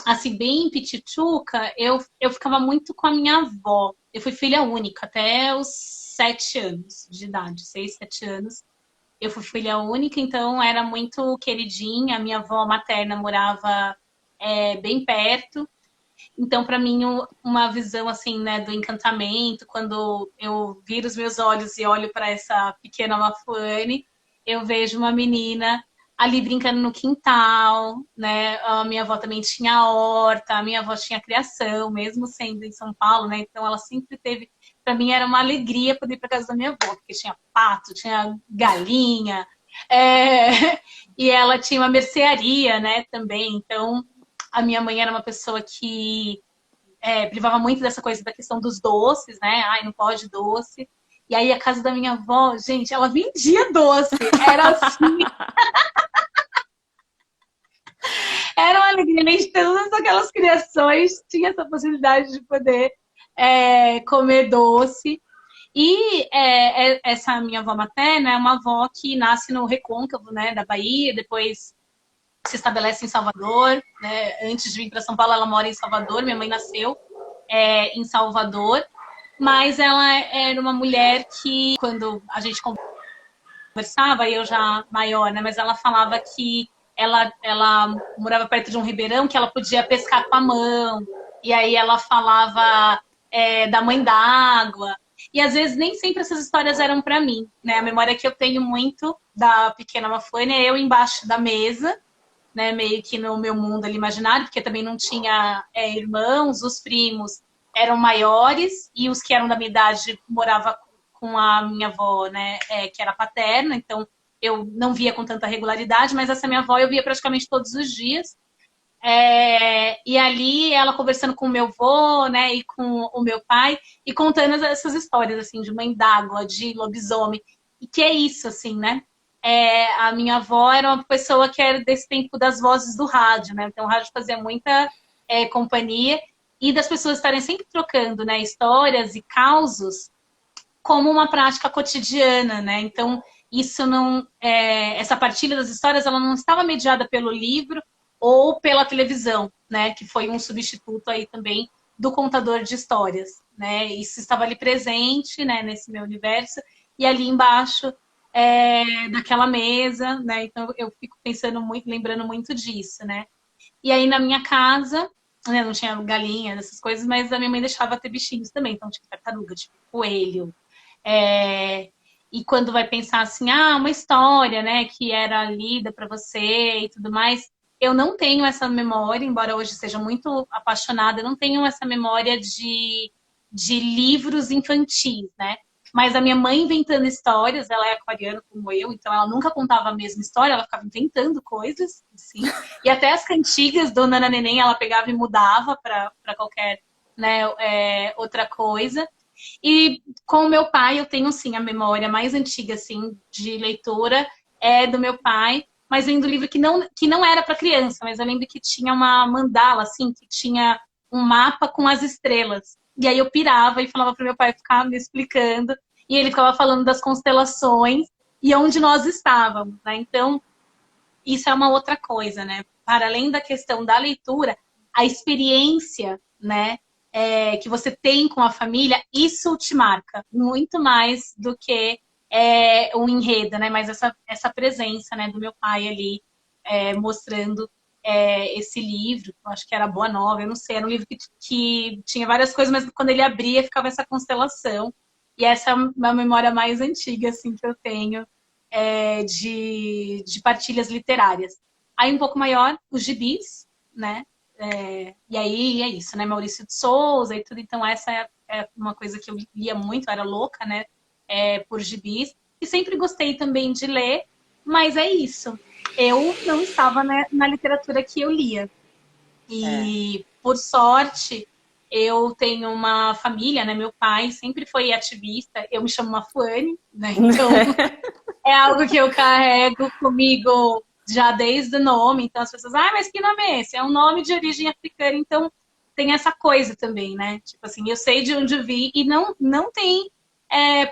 assim, bem pitituca, eu ficava muito com a minha avó. Eu fui filha única até os 7 anos de idade, 6, 7 anos. Eu fui filha única, então era muito queridinha. A minha avó materna morava bem perto. Então, para mim, uma visão assim, né, do encantamento, quando eu viro os meus olhos e olho para essa pequena Mafuane, eu vejo uma menina ali brincando no quintal, né? A minha avó também tinha horta, a minha avó tinha criação, mesmo sendo em São Paulo, né? Então ela sempre teve, para mim era uma alegria poder ir para casa da minha avó, porque tinha pato, tinha galinha, e ela tinha uma mercearia, né, também. Então a minha mãe era uma pessoa que privava muito dessa coisa da questão dos doces, né? Ai, não pode doce. E aí a casa da minha avó, gente, ela vendia doce. Era assim, era uma alegria. Nem de todas aquelas criações tinha essa possibilidade de poder comer doce. E essa minha avó materna é uma avó que nasce no recôncavo, né, da Bahia, depois se estabelece em Salvador, né? Antes de vir para São Paulo, ela mora em Salvador. Minha mãe nasceu em Salvador, mas ela era uma mulher que, quando a gente conversava, eu já maior, né? Mas ela falava que ela morava perto de um ribeirão que ela podia pescar com a mão. E aí ela falava da mãe d'água. E às vezes nem sempre essas histórias eram para mim, né? A memória que eu tenho muito da pequena Mafane é eu embaixo da mesa, né, meio que no meu mundo ali imaginário, porque também não tinha irmãos, os primos eram maiores e os que eram da minha idade moravam com a minha avó, né, que era paterna, então eu não via com tanta regularidade, mas essa minha avó eu via praticamente todos os dias. E ali ela conversando com o meu avô, né, e com o meu pai, e contando essas histórias, assim, de mãe d'água, de lobisomem, e que é isso, assim, né? A minha avó era uma pessoa que era desse tempo das vozes do rádio, né? Então o rádio fazia muita companhia, e das pessoas estarem sempre trocando, né, histórias e causos como uma prática cotidiana, né? Então isso não, essa partilha das histórias, ela não estava mediada pelo livro ou pela televisão, né? Que foi um substituto aí também do contador de histórias, né? Isso estava ali presente, né? Nesse meu universo, e ali embaixo daquela mesa, né? Então eu fico pensando muito, lembrando muito disso, né? E aí na minha casa, né, não tinha galinha, essas coisas, mas a minha mãe deixava ter bichinhos também, então tinha tartaruga, tipo coelho. É... E quando vai pensar assim, uma história, né, que era lida para você e tudo mais, eu não tenho essa memória, embora hoje seja muito apaixonada, eu não tenho essa memória de livros infantis, né? Mas a minha mãe inventando histórias, ela é aquariana como eu, então ela nunca contava a mesma história, ela ficava inventando coisas, assim. E até as cantigas do Nana Neném ela pegava e mudava para qualquer, né, outra coisa. E com o meu pai eu tenho sim a memória mais antiga assim de leitura é do meu pai, mas vem do livro que não era para criança, mas eu lembro que tinha uma mandala assim, que tinha um mapa com as estrelas. E aí eu pirava e falava para meu pai ficar me explicando, e ele ficava falando das constelações e onde nós estávamos, né? Então, isso é uma outra coisa, né? Para além da questão da leitura, a experiência, né, que você tem com a família, isso te marca muito mais do que o enredo, né? Mas essa presença, né, do meu pai ali mostrando esse livro, eu acho que era Boa Nova, eu não sei, era um livro que tinha várias coisas, mas quando ele abria ficava essa constelação. E essa é a memória mais antiga assim que eu tenho de partilhas literárias. Aí um pouco maior, os gibis, né? E aí é isso, né? Maurício de Souza e tudo. Então essa é uma coisa que eu lia muito, eu era louca, né? Por gibis. E sempre gostei também de ler, mas é isso. Eu não estava, né, na literatura que eu lia. E, por sorte, eu tenho uma família, né? Meu pai sempre foi ativista. Eu me chamo Mafuane, né? Então, é algo que eu carrego comigo já desde o nome. Então, as pessoas, mas que nome é esse? É um nome de origem africana. Então, tem essa coisa também, né? Tipo assim, eu sei de onde eu vi e não tem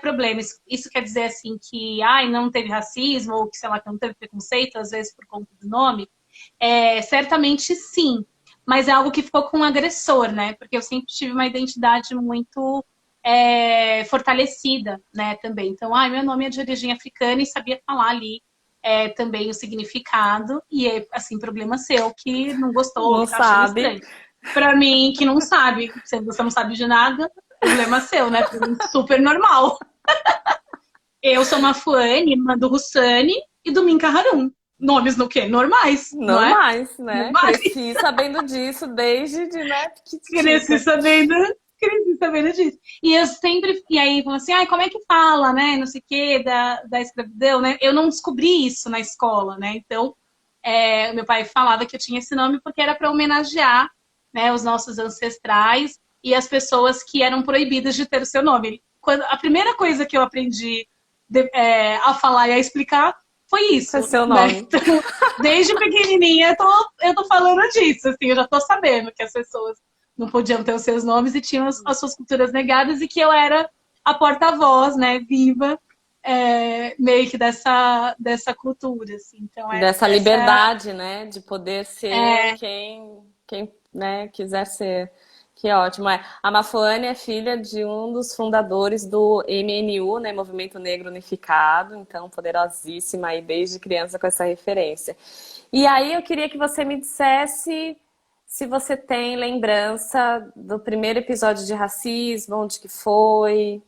problema. Isso quer dizer, assim, que, ai, não teve racismo, ou que, sei lá, que não teve preconceito, às vezes por conta do nome? Certamente sim, mas é algo que ficou com o agressor, né? Porque eu sempre tive uma identidade muito fortalecida, né, também. Então, meu nome é de origem africana e sabia falar ali também o significado, e assim, problema seu que não gostou, Não que tá achando sabe. estranho. Pra mim, que não sabe, se você não sabe de nada, problema seu, né? Pra mim, super normal. Eu sou Mafuane, irmã do Hussani e do Minka Harun. Nomes no quê? Normais, não é? Normais, né? Normais. Cresci sabendo disso desde de, né, Cresci piquitita. sabendo, cresci sabendo disso. E eu sempre. E aí, falam assim, como é que fala, né? Não sei o quê, da escravidão, né? Eu não descobri isso na escola, né? Então, meu pai falava que eu tinha esse nome porque era para homenagear, né, os nossos ancestrais e as pessoas que eram proibidas de ter o seu nome. A primeira coisa que eu aprendi a falar e a explicar foi Qual é isso, seu né? nome? Então, desde pequenininha eu tô falando disso, assim, eu já tô sabendo que as pessoas não podiam ter os seus nomes e tinham as suas culturas negadas e que eu era a porta-voz, né, viva, meio que dessa cultura, assim. Então, Dessa essa liberdade, né? De poder ser quem né, quiser ser. Que ótimo. A Mafuane é filha de um dos fundadores do MNU, né? Movimento Negro Unificado. Então, poderosíssima aí desde criança com essa referência. E aí eu queria que você me dissesse se você tem lembrança do primeiro episódio de racismo, onde que foi,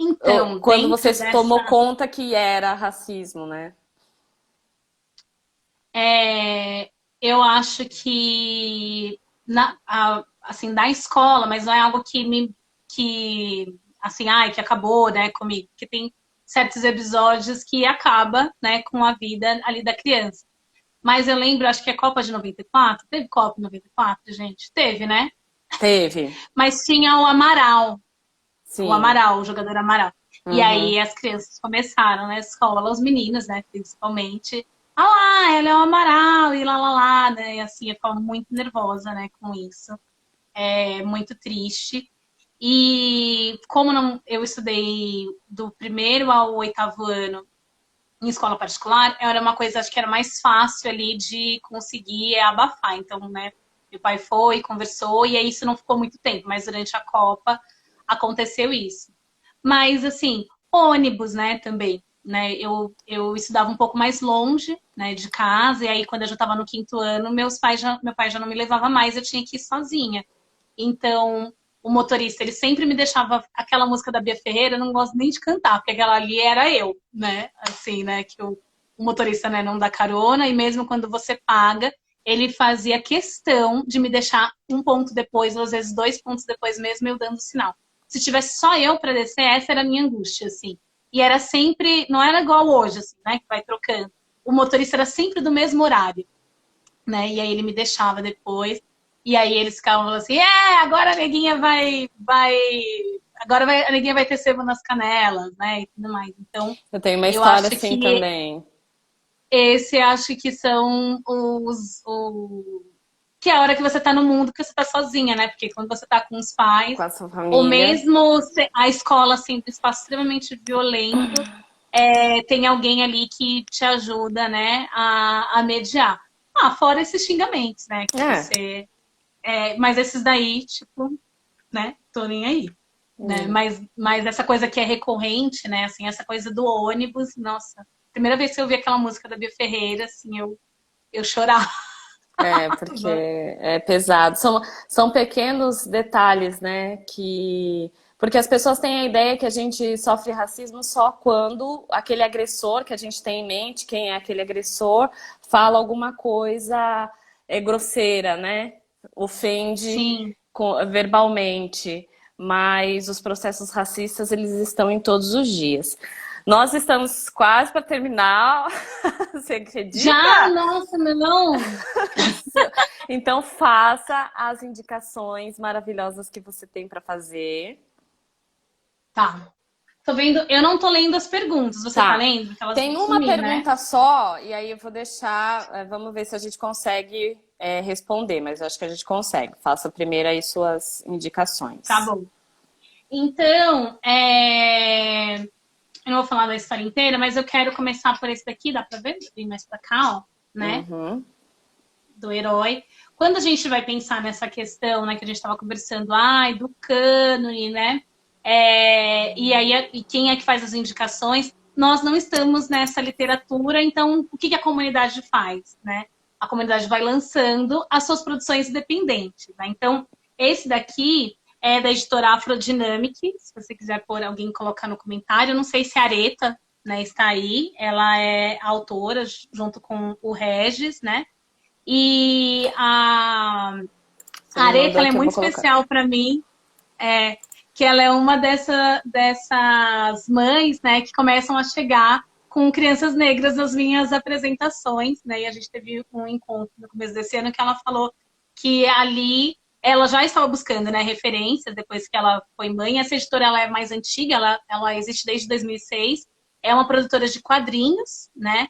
então, quando você dentro se tomou dessa. conta que era racismo, né? Eu acho que assim, da escola, mas não é algo que assim, que acabou, né, comigo, que tem certos episódios que acaba, né, com a vida ali da criança. Mas eu lembro, acho que a Copa de 94, teve Copa em 94, gente? Teve, né? Teve, Mas tinha o sim. Amaral, o jogador Amaral. E Uhum. aí as crianças começaram na escola, os meninos, né, principalmente, lá, ela é o Amaral, e lá, né, e assim, eu ficava muito nervosa, né, com isso. Muito triste. E como não, eu estudei do primeiro ao oitavo ano em escola particular, era uma coisa, acho que era mais fácil ali de conseguir abafar. Então, né, meu pai foi, conversou, e aí isso não ficou muito tempo, mas durante a Copa aconteceu isso. Mas, assim, ônibus, né, também. Né, eu estudava um pouco mais longe, né, de casa, e aí quando eu já estava no quinto ano, meu pai já não me levava mais, eu tinha que ir sozinha. Então, o motorista, ele sempre me deixava aquela música da Bia Ferreira, eu não gosto nem de cantar, porque aquela ali era eu, né? Assim, né? Que o motorista, né, não dá carona, e mesmo quando você paga, ele fazia questão de me deixar um ponto depois, ou às vezes 2 pontos depois mesmo, eu dando sinal. Se tivesse só eu para descer, essa era a minha angústia, assim. E era sempre, não era igual hoje, assim, né? Que vai trocando. O motorista era sempre do mesmo horário, né? E aí ele me deixava depois. E aí eles ficavam falando assim, agora a neguinha a neguinha vai ter sebo nas canelas, né? E tudo mais. Então, Eu tenho uma eu história acho assim que também, acho que são que é a hora que você tá no mundo que você tá sozinha, né? Porque quando você tá com os pais, com a sua ou família. mesmo a escola, assim, um espaço extremamente violento, tem alguém ali que te ajuda, né, a mediar. Fora esses xingamentos, né, que É. você... mas esses daí, tipo, né, tô nem aí. Né? Mas essa coisa que é recorrente, né, assim, essa coisa do ônibus, nossa. Primeira vez que eu vi aquela música da Bia Ferreira, assim, eu chorava. É, porque é pesado. São pequenos detalhes, né? Porque as pessoas têm a ideia que a gente sofre racismo só quando aquele agressor que a gente tem em mente, quem é aquele agressor, fala alguma coisa grosseira, né? Ofende Sim. verbalmente. Mas os processos racistas, eles estão em todos os dias. Nós estamos quase para terminar. Você Já, acredita? nossa, não. Então faça as indicações maravilhosas que você tem para fazer. Tá. Tô vendo, eu não tô lendo as perguntas. Você tá Tá. lendo? Porque elas vão Tem uma sumir, né? pergunta só, e aí eu vou deixar. Vamos ver se a gente consegue responder, mas eu acho que a gente consegue. Faça primeiro aí suas Tá indicações. bom. Então, eu não vou falar da história inteira, mas eu quero começar por esse daqui, dá pra ver? Vem mais pra cá, ó, né? Uhum. Do herói. Quando a gente vai pensar nessa questão, né, que a gente estava conversando, ai, do cânone, né? E aí, e quem é que faz as indicações? Nós não estamos nessa literatura, então o que que a comunidade faz, né? A comunidade vai lançando as suas produções independentes, né? Então, esse daqui é da editora Afrodynamic, se você quiser pôr alguém colocar no comentário. Eu não sei se a Areta, né, está aí, ela é autora junto com o Regis, né? E Você a me Areta, mandou ela é aqui, eu muito vou colocar. especial para mim, que ela é uma dessas mães, né, que começam a chegar com crianças negras nas minhas apresentações, né? E a gente teve um encontro no começo desse ano que ela falou que ali ela já estava buscando, né, referências depois que ela foi mãe. Essa editora ela é mais antiga, ela existe desde 2006. É uma produtora de quadrinhos, né,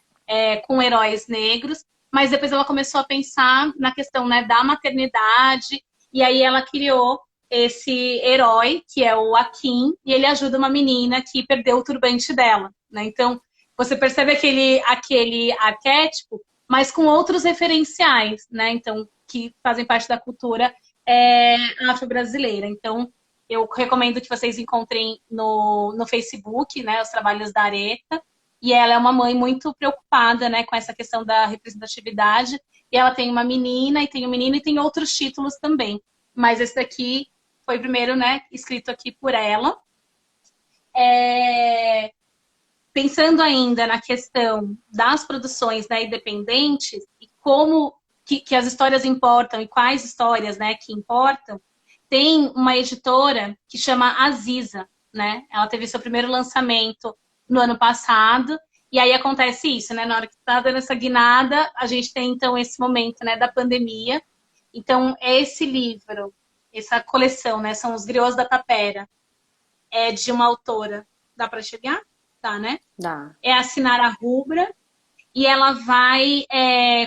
com heróis negros. Mas depois ela começou a pensar na questão, né, da maternidade, e aí ela criou esse herói, que é o Akin, e ele ajuda uma menina que perdeu o turbante dela, né? Então, você percebe aquele arquétipo, mas com outros referenciais, né? Então, que fazem parte da cultura afro-brasileira. Então, eu recomendo que vocês encontrem no Facebook, né, os trabalhos da Areta. E ela é uma mãe muito preocupada, né, com essa questão da representatividade. E ela tem uma menina, e tem um menino, e tem outros títulos também. Mas esse daqui foi primeiro, né, escrito aqui por ela. Pensando ainda na questão das produções, né, independentes e como que as histórias importam e quais histórias, né, que importam, tem uma editora que chama Aziza, né? Ela teve seu primeiro lançamento no ano passado. E aí acontece isso, né? Na hora que está dando essa guinada, a gente tem então esse momento, né, da pandemia. Então, esse livro, essa coleção, né, são os Griots da Tapera, é de uma autora. Dá para chegar? Tá, né? Dá. É a Sinara Rubra, e ela vai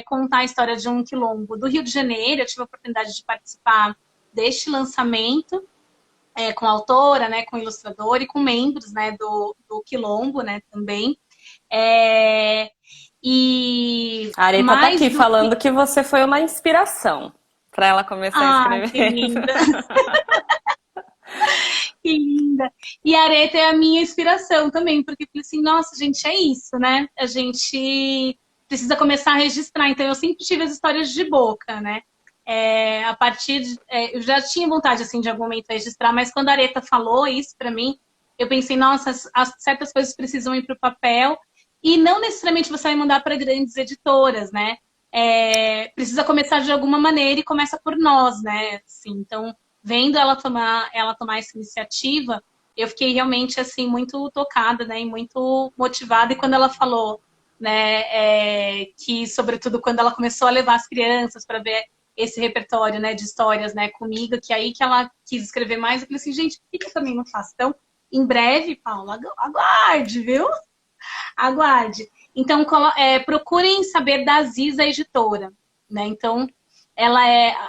contar a história de um quilombo do Rio de Janeiro. Eu tive a oportunidade de participar deste lançamento com a autora, né, com o ilustrador e com membros, né, do quilombo, né, também. E A Areta tá mais aqui do que... falando que você foi uma inspiração para ela começar a Ah, escrever. que linda! Que linda! E a Areta é a minha inspiração também, porque eu falei assim, nossa, gente, é isso, né? A gente precisa começar a registrar. Então, eu sempre tive as histórias de boca, né? A partir de, eu já tinha vontade, assim, de algum momento registrar, mas quando a Areta falou isso para mim, eu pensei, nossa, certas coisas precisam ir para o papel, e não necessariamente você vai mandar para grandes editoras, né? Precisa começar de alguma maneira e começa por nós, né? Assim, então, vendo ela tomar essa iniciativa, eu fiquei realmente assim muito tocada, né, e muito motivada. E quando ela falou, né, que sobretudo quando ela começou a levar as crianças para ver esse repertório, né, de histórias, né, comigo, que aí que ela quis escrever mais, eu falei assim, gente, por que eu também não faço? Então, em breve, Paula, aguarde, viu? Aguarde. Então, procurem saber da Aziza Editora, né? Então, ela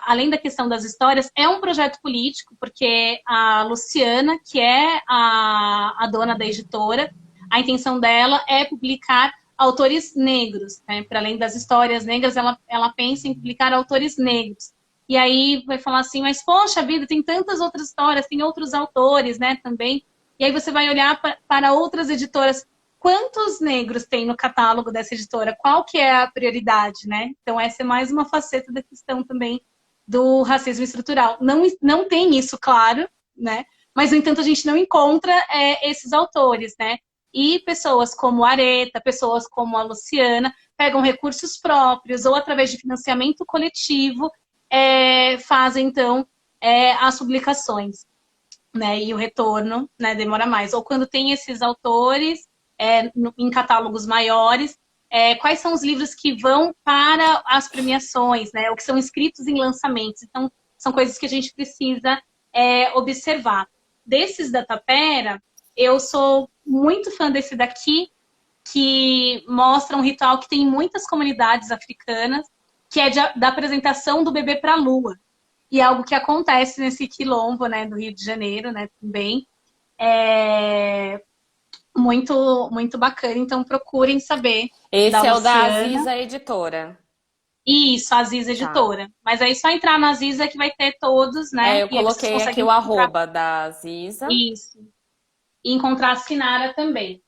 além da questão das histórias, é um projeto político, porque a Luciana, que é a dona da editora, a intenção dela é publicar autores negros, né? Para além das histórias negras, ela pensa em publicar autores negros. E aí vai falar assim, mas poxa vida, tem tantas outras histórias, tem outros autores, né, também. E aí você vai olhar para outras editoras. Quantos negros tem no catálogo dessa editora? Qual que é a prioridade, né? Então essa é mais uma faceta da questão também do racismo estrutural. Não tem isso, claro, né? Mas, no entanto, a gente não encontra esses autores, né? E pessoas como a Areta, pessoas como a Luciana, pegam recursos próprios ou através de financiamento coletivo, fazem, então, as publicações, né? E o retorno, né, demora mais. Ou quando tem esses autores em catálogos maiores, quais são os livros que vão para as premiações, né? Ou que são inscritos em lançamentos. Então, são coisas que a gente precisa observar. Desses da Tapera, eu sou muito fã desse daqui, que mostra um ritual que tem em muitas comunidades africanas, que é da apresentação do bebê para a lua. e algo que acontece nesse quilombo, né, do Rio de Janeiro, né, também. É muito, muito bacana, então procurem saber da Esse é o da Luciana. Aziza Editora. Isso, a Aziz Tá. Editora. Mas aí só entrar na Aziza que vai ter todos, É, né? eu E aí vocês coloquei aqui conseguem o encontrar arroba da Aziza. isso. E encontrar a Sinara também.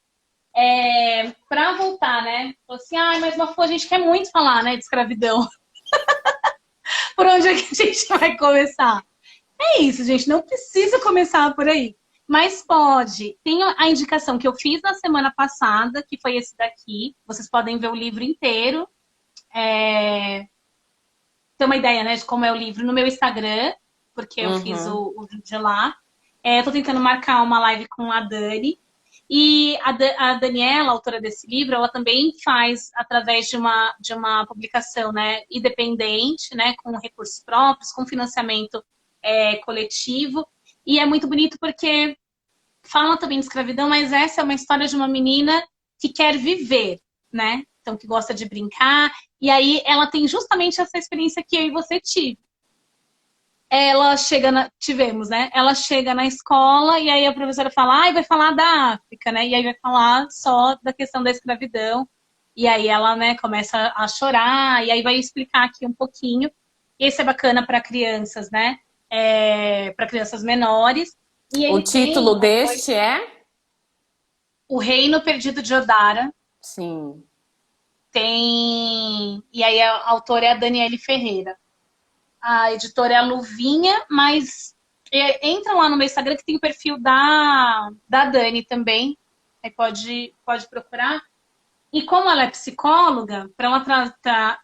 Para voltar, né? Falou assim, mas Mafu, a gente quer muito falar, né, de escravidão. Por onde é que a gente vai começar? É isso, gente, não precisa começar por aí. Mas pode. Tem a indicação que eu fiz na semana passada, que foi esse daqui. Vocês podem ver o livro inteiro. Ter uma ideia, né, de como é o livro no meu Instagram, porque eu fiz Uhum. o vídeo lá. Tô tentando marcar uma live com a Dani. E a Daniela, autora desse livro, ela também faz através de uma publicação, né, independente, né, com recursos próprios, com financiamento coletivo. E é muito bonito porque fala também de escravidão, mas essa é uma história de uma menina que quer viver, né? Então, que gosta de brincar. E aí ela tem justamente essa experiência que eu e você tive. Tivemos, né? Ela chega na escola e aí a professora fala, vai falar da África, né? E aí vai falar só da questão da escravidão. E aí ela, né, começa a chorar e aí vai explicar aqui um pouquinho. Esse é bacana para crianças, né? Para crianças menores. E O ele tem título uma coisa, deste é? O Reino Perdido de Odara. Sim. Tem. E aí a autora é a Daniele Ferreira. A editora é a Luvinha, mas entra lá no meu Instagram que tem o perfil da Dani também. Aí pode procurar. E como ela é psicóloga, para ela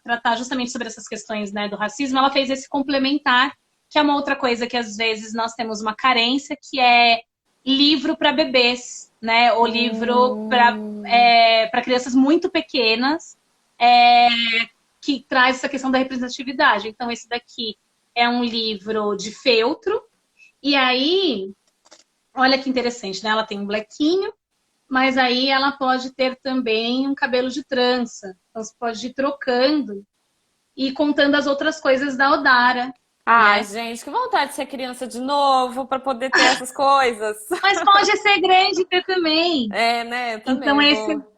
tratar justamente sobre essas questões, né, do racismo, ela fez esse complementar, que é uma outra coisa que às vezes nós temos uma carência, que é livro para bebês, né? Ou livro Hum, para crianças muito pequenas, é, que traz essa questão da representatividade. Então, esse daqui é um livro de feltro, e aí, olha que interessante, né? Ela tem um blequinho, mas aí ela pode ter também um cabelo de trança. Então, você pode ir trocando e contando as outras coisas da Odara, Ai, né? gente, que vontade de ser criança de novo para poder ter essas coisas. Mas pode ser grande ter também. É, né? Eu Então, também vou.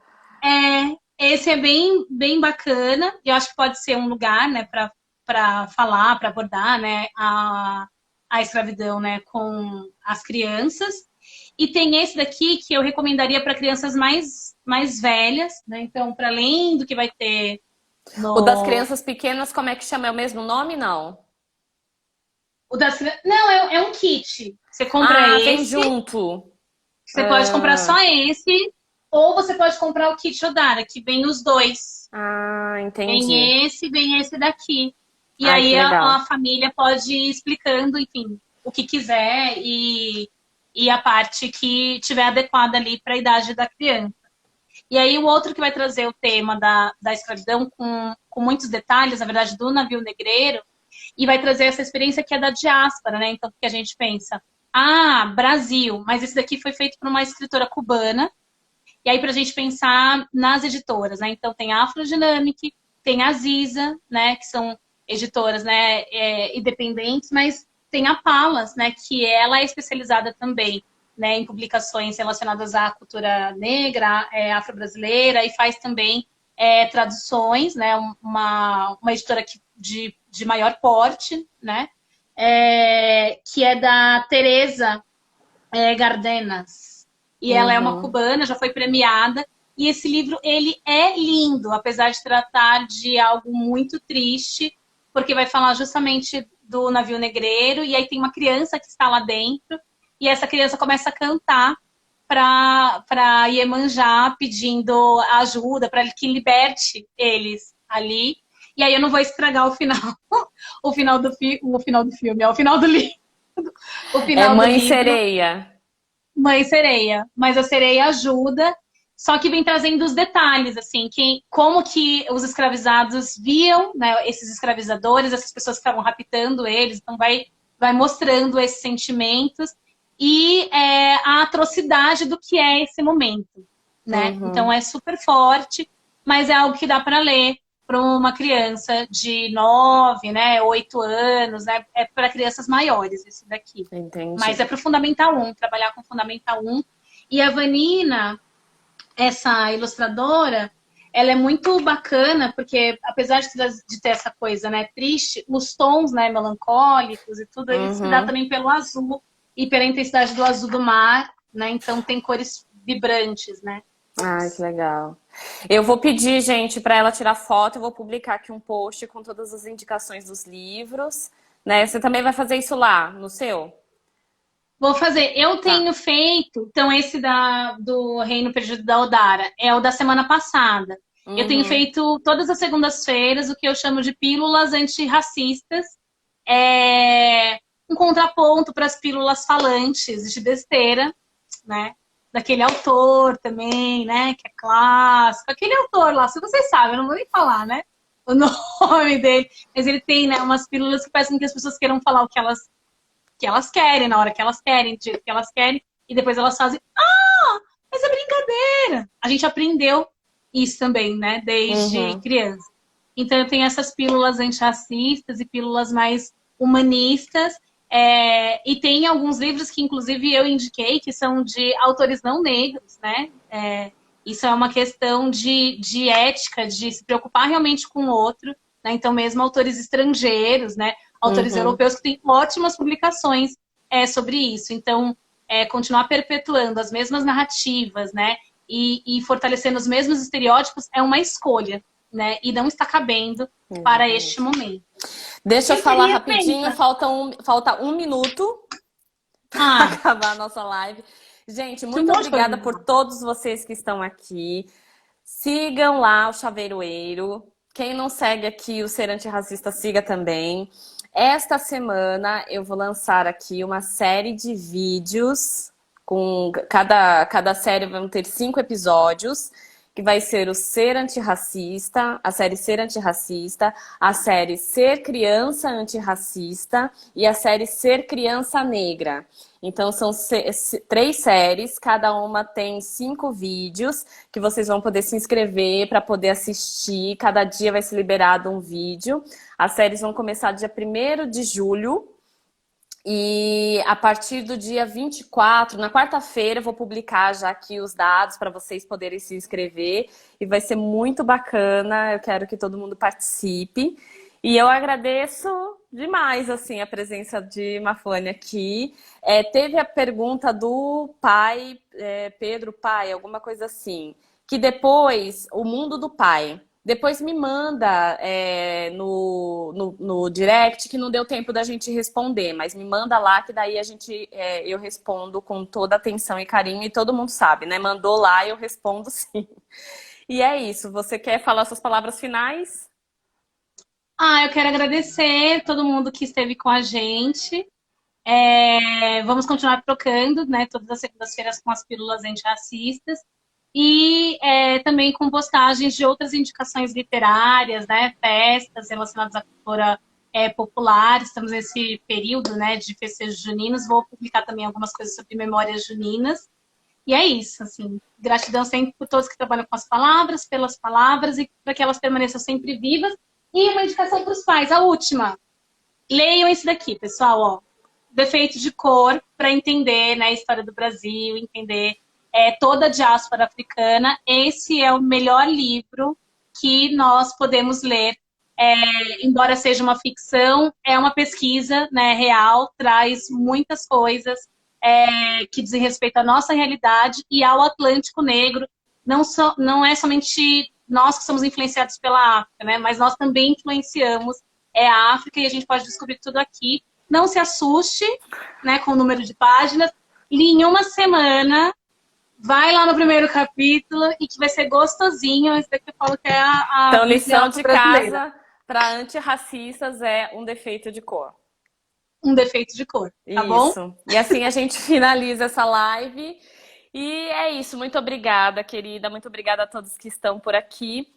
esse é bem, bem bacana. Eu acho que pode ser um lugar, né, para falar, para abordar, né, a escravidão, né, com as crianças. E tem esse daqui que eu recomendaria para crianças mais velhas, né? Então, para além do que vai ter O das no crianças pequenas, como é que chama? É o mesmo nome, não? não, é um kit. Você compra Ah, vem esse, junto. você pode comprar só Ah, esse, ou você pode comprar o kit Odara, que vem os dois. entendi. Vem esse daqui. E Ai, que aí legal. a família pode ir explicando, enfim, o que quiser e a parte que tiver adequada ali para a idade da criança. E aí o outro que vai trazer o tema da escravidão com muitos detalhes, na verdade, do navio negreiro, e vai trazer essa experiência que é da diáspora, né? Então, porque a gente pensa, Brasil, mas esse daqui foi feito por uma escritora cubana, e aí, para a gente pensar nas editoras, né? Então, tem a Afrodynamic, tem a Ziza, né? Que são editoras, né? Independentes, mas tem a Palas, né? Que ela é especializada também, né? Em publicações relacionadas à cultura negra, afro-brasileira, e faz também traduções, né? Uma editora de maior porte, né? Que é da Teresa Gardenas. E ela é uma Uhum. cubana, já foi premiada. E esse livro, ele é lindo, apesar de tratar de algo muito triste, porque vai falar justamente do navio negreiro, e aí tem uma criança que está lá dentro, e essa criança começa a cantar para Iemanjá, pedindo ajuda, para que liberte eles ali. E aí eu não vou estragar o final, o final do filme, o final do livro. O É final do Mãe livro Sereia. Mãe Sereia, mas a sereia ajuda, só que vem trazendo os detalhes, assim, como que os escravizados viam, né, esses escravizadores, essas pessoas que estavam raptando eles, então vai mostrando esses sentimentos e a atrocidade do que é esse momento, né? Então Uhum. é super forte, mas é algo que dá para ler. para uma criança de 9, né, 8 anos, né? É para crianças maiores esse daqui. Mas Entendi. é para o Fundamental 1, trabalhar com Fundamental 1. E a Vanina, essa ilustradora, ela é muito bacana, porque apesar de ter essa coisa, né, triste, os tons, né, melancólicos e tudo, ele se dá Uhum. também pelo azul e pela intensidade do azul do mar, né? Então tem cores vibrantes, né? Ai, que legal. Eu vou pedir, gente, para ela tirar foto. Eu vou publicar aqui um post com todas as indicações dos livros, né? Você também vai fazer isso lá, no seu? Vou fazer. Eu Tá. tenho feito, então esse do Reino Perdido da Odara é o da semana passada. Eu tenho Uhum. feito todas as segundas-feiras o que eu chamo de pílulas antirracistas, é um contraponto para as pílulas falantes de besteira, né? Daquele autor também, né? Que é clássico. Aquele autor lá, se vocês sabem, eu não vou nem falar, né? O nome dele. Mas ele tem, né, umas pílulas que fazem com que as pessoas queiram falar o que elas querem, na hora que elas querem, do jeito que elas querem, e depois elas fazem, mas é brincadeira. A gente aprendeu isso também, né, desde Uhum. criança. Então eu tenho essas pílulas antirracistas e pílulas mais humanistas, e tem alguns livros que inclusive eu indiquei, que são de autores não negros, né, isso é uma questão de ética, de se preocupar realmente com o outro, né? Então mesmo autores estrangeiros, né, autores Uhum. europeus que têm ótimas publicações sobre isso. Então, continuar perpetuando as mesmas narrativas, né? E fortalecendo os mesmos estereótipos é uma escolha, né? E não está cabendo para este Exatamente. momento. Deixa eu Quem falar seria rapidinho, pensa? falta um minuto para Ah, acabar a nossa live. Gente, tinha um muito monte de coisa obrigada pra por falar. todos vocês que estão aqui. Sigam lá o Chaveiroeiro. Quem não segue aqui o Ser Antirracista, siga também. Esta semana eu vou lançar aqui uma série de vídeos. Com cada série vão ter 5 episódios. Que vai ser o Ser Antirracista, a série Ser Antirracista, a série Ser Criança Antirracista e a série Ser Criança Negra. Então são 3 séries, cada uma tem 5 vídeos que vocês vão poder se inscrever para poder assistir. Cada dia vai ser liberado um vídeo. As séries vão começar dia 1º de julho. E a partir do dia 24, na quarta-feira, eu vou publicar já aqui os dados para vocês poderem se inscrever. E vai ser muito bacana. Eu quero que todo mundo participe. E eu agradeço demais assim a presença de Mafone aqui. Teve a pergunta do pai, Pedro Pai, alguma coisa assim. Que depois, o mundo do pai. Depois me manda no direct, que não deu tempo da gente responder, mas me manda lá que daí eu respondo com toda atenção e carinho, e todo mundo sabe, né? Mandou lá, eu respondo sim. E é isso. Você quer falar suas palavras finais? Eu quero agradecer todo mundo que esteve com a gente. Vamos continuar trocando, né? Todas as segundas-feiras com as pílulas antirracistas. E também com postagens de outras indicações literárias, né, festas relacionadas à cultura popular. Estamos nesse período, né, de festejos juninos. Vou publicar também algumas coisas sobre memórias juninas. E é isso, assim, gratidão sempre por todos que trabalham com as palavras, pelas palavras e para que elas permaneçam sempre vivas. E uma indicação para os pais, a última. Leiam esse daqui, pessoal, ó. Defeito de cor, para entender, né, a história do Brasil, entender toda a diáspora africana. Esse é o melhor livro que nós podemos ler. Embora seja uma ficção, é uma pesquisa, né, real, traz muitas coisas que dizem respeito à nossa realidade e ao Atlântico Negro. Não é somente nós que somos influenciados pela África, né, mas nós também influenciamos a África, e a gente pode descobrir tudo aqui. Não se assuste, né, com o número de páginas. Li em uma semana. Vai lá no primeiro capítulo e que vai ser gostosinho. Esse daqui eu falo que é a Então, Bíblia lição de afro-brasileira. casa para antirracistas é um defeito de cor. Um defeito de cor, tá bom? Isso. E assim a gente finaliza essa live. E é isso. Muito obrigada, querida. Muito obrigada a todos que estão por aqui.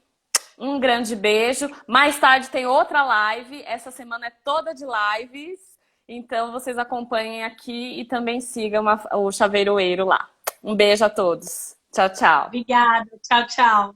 Um grande beijo. Mais tarde tem outra live. Essa semana é toda de lives. Então vocês acompanhem aqui e também sigam o Chaveiroeiro lá. Um beijo a todos. Tchau, tchau. Obrigada. Tchau, tchau.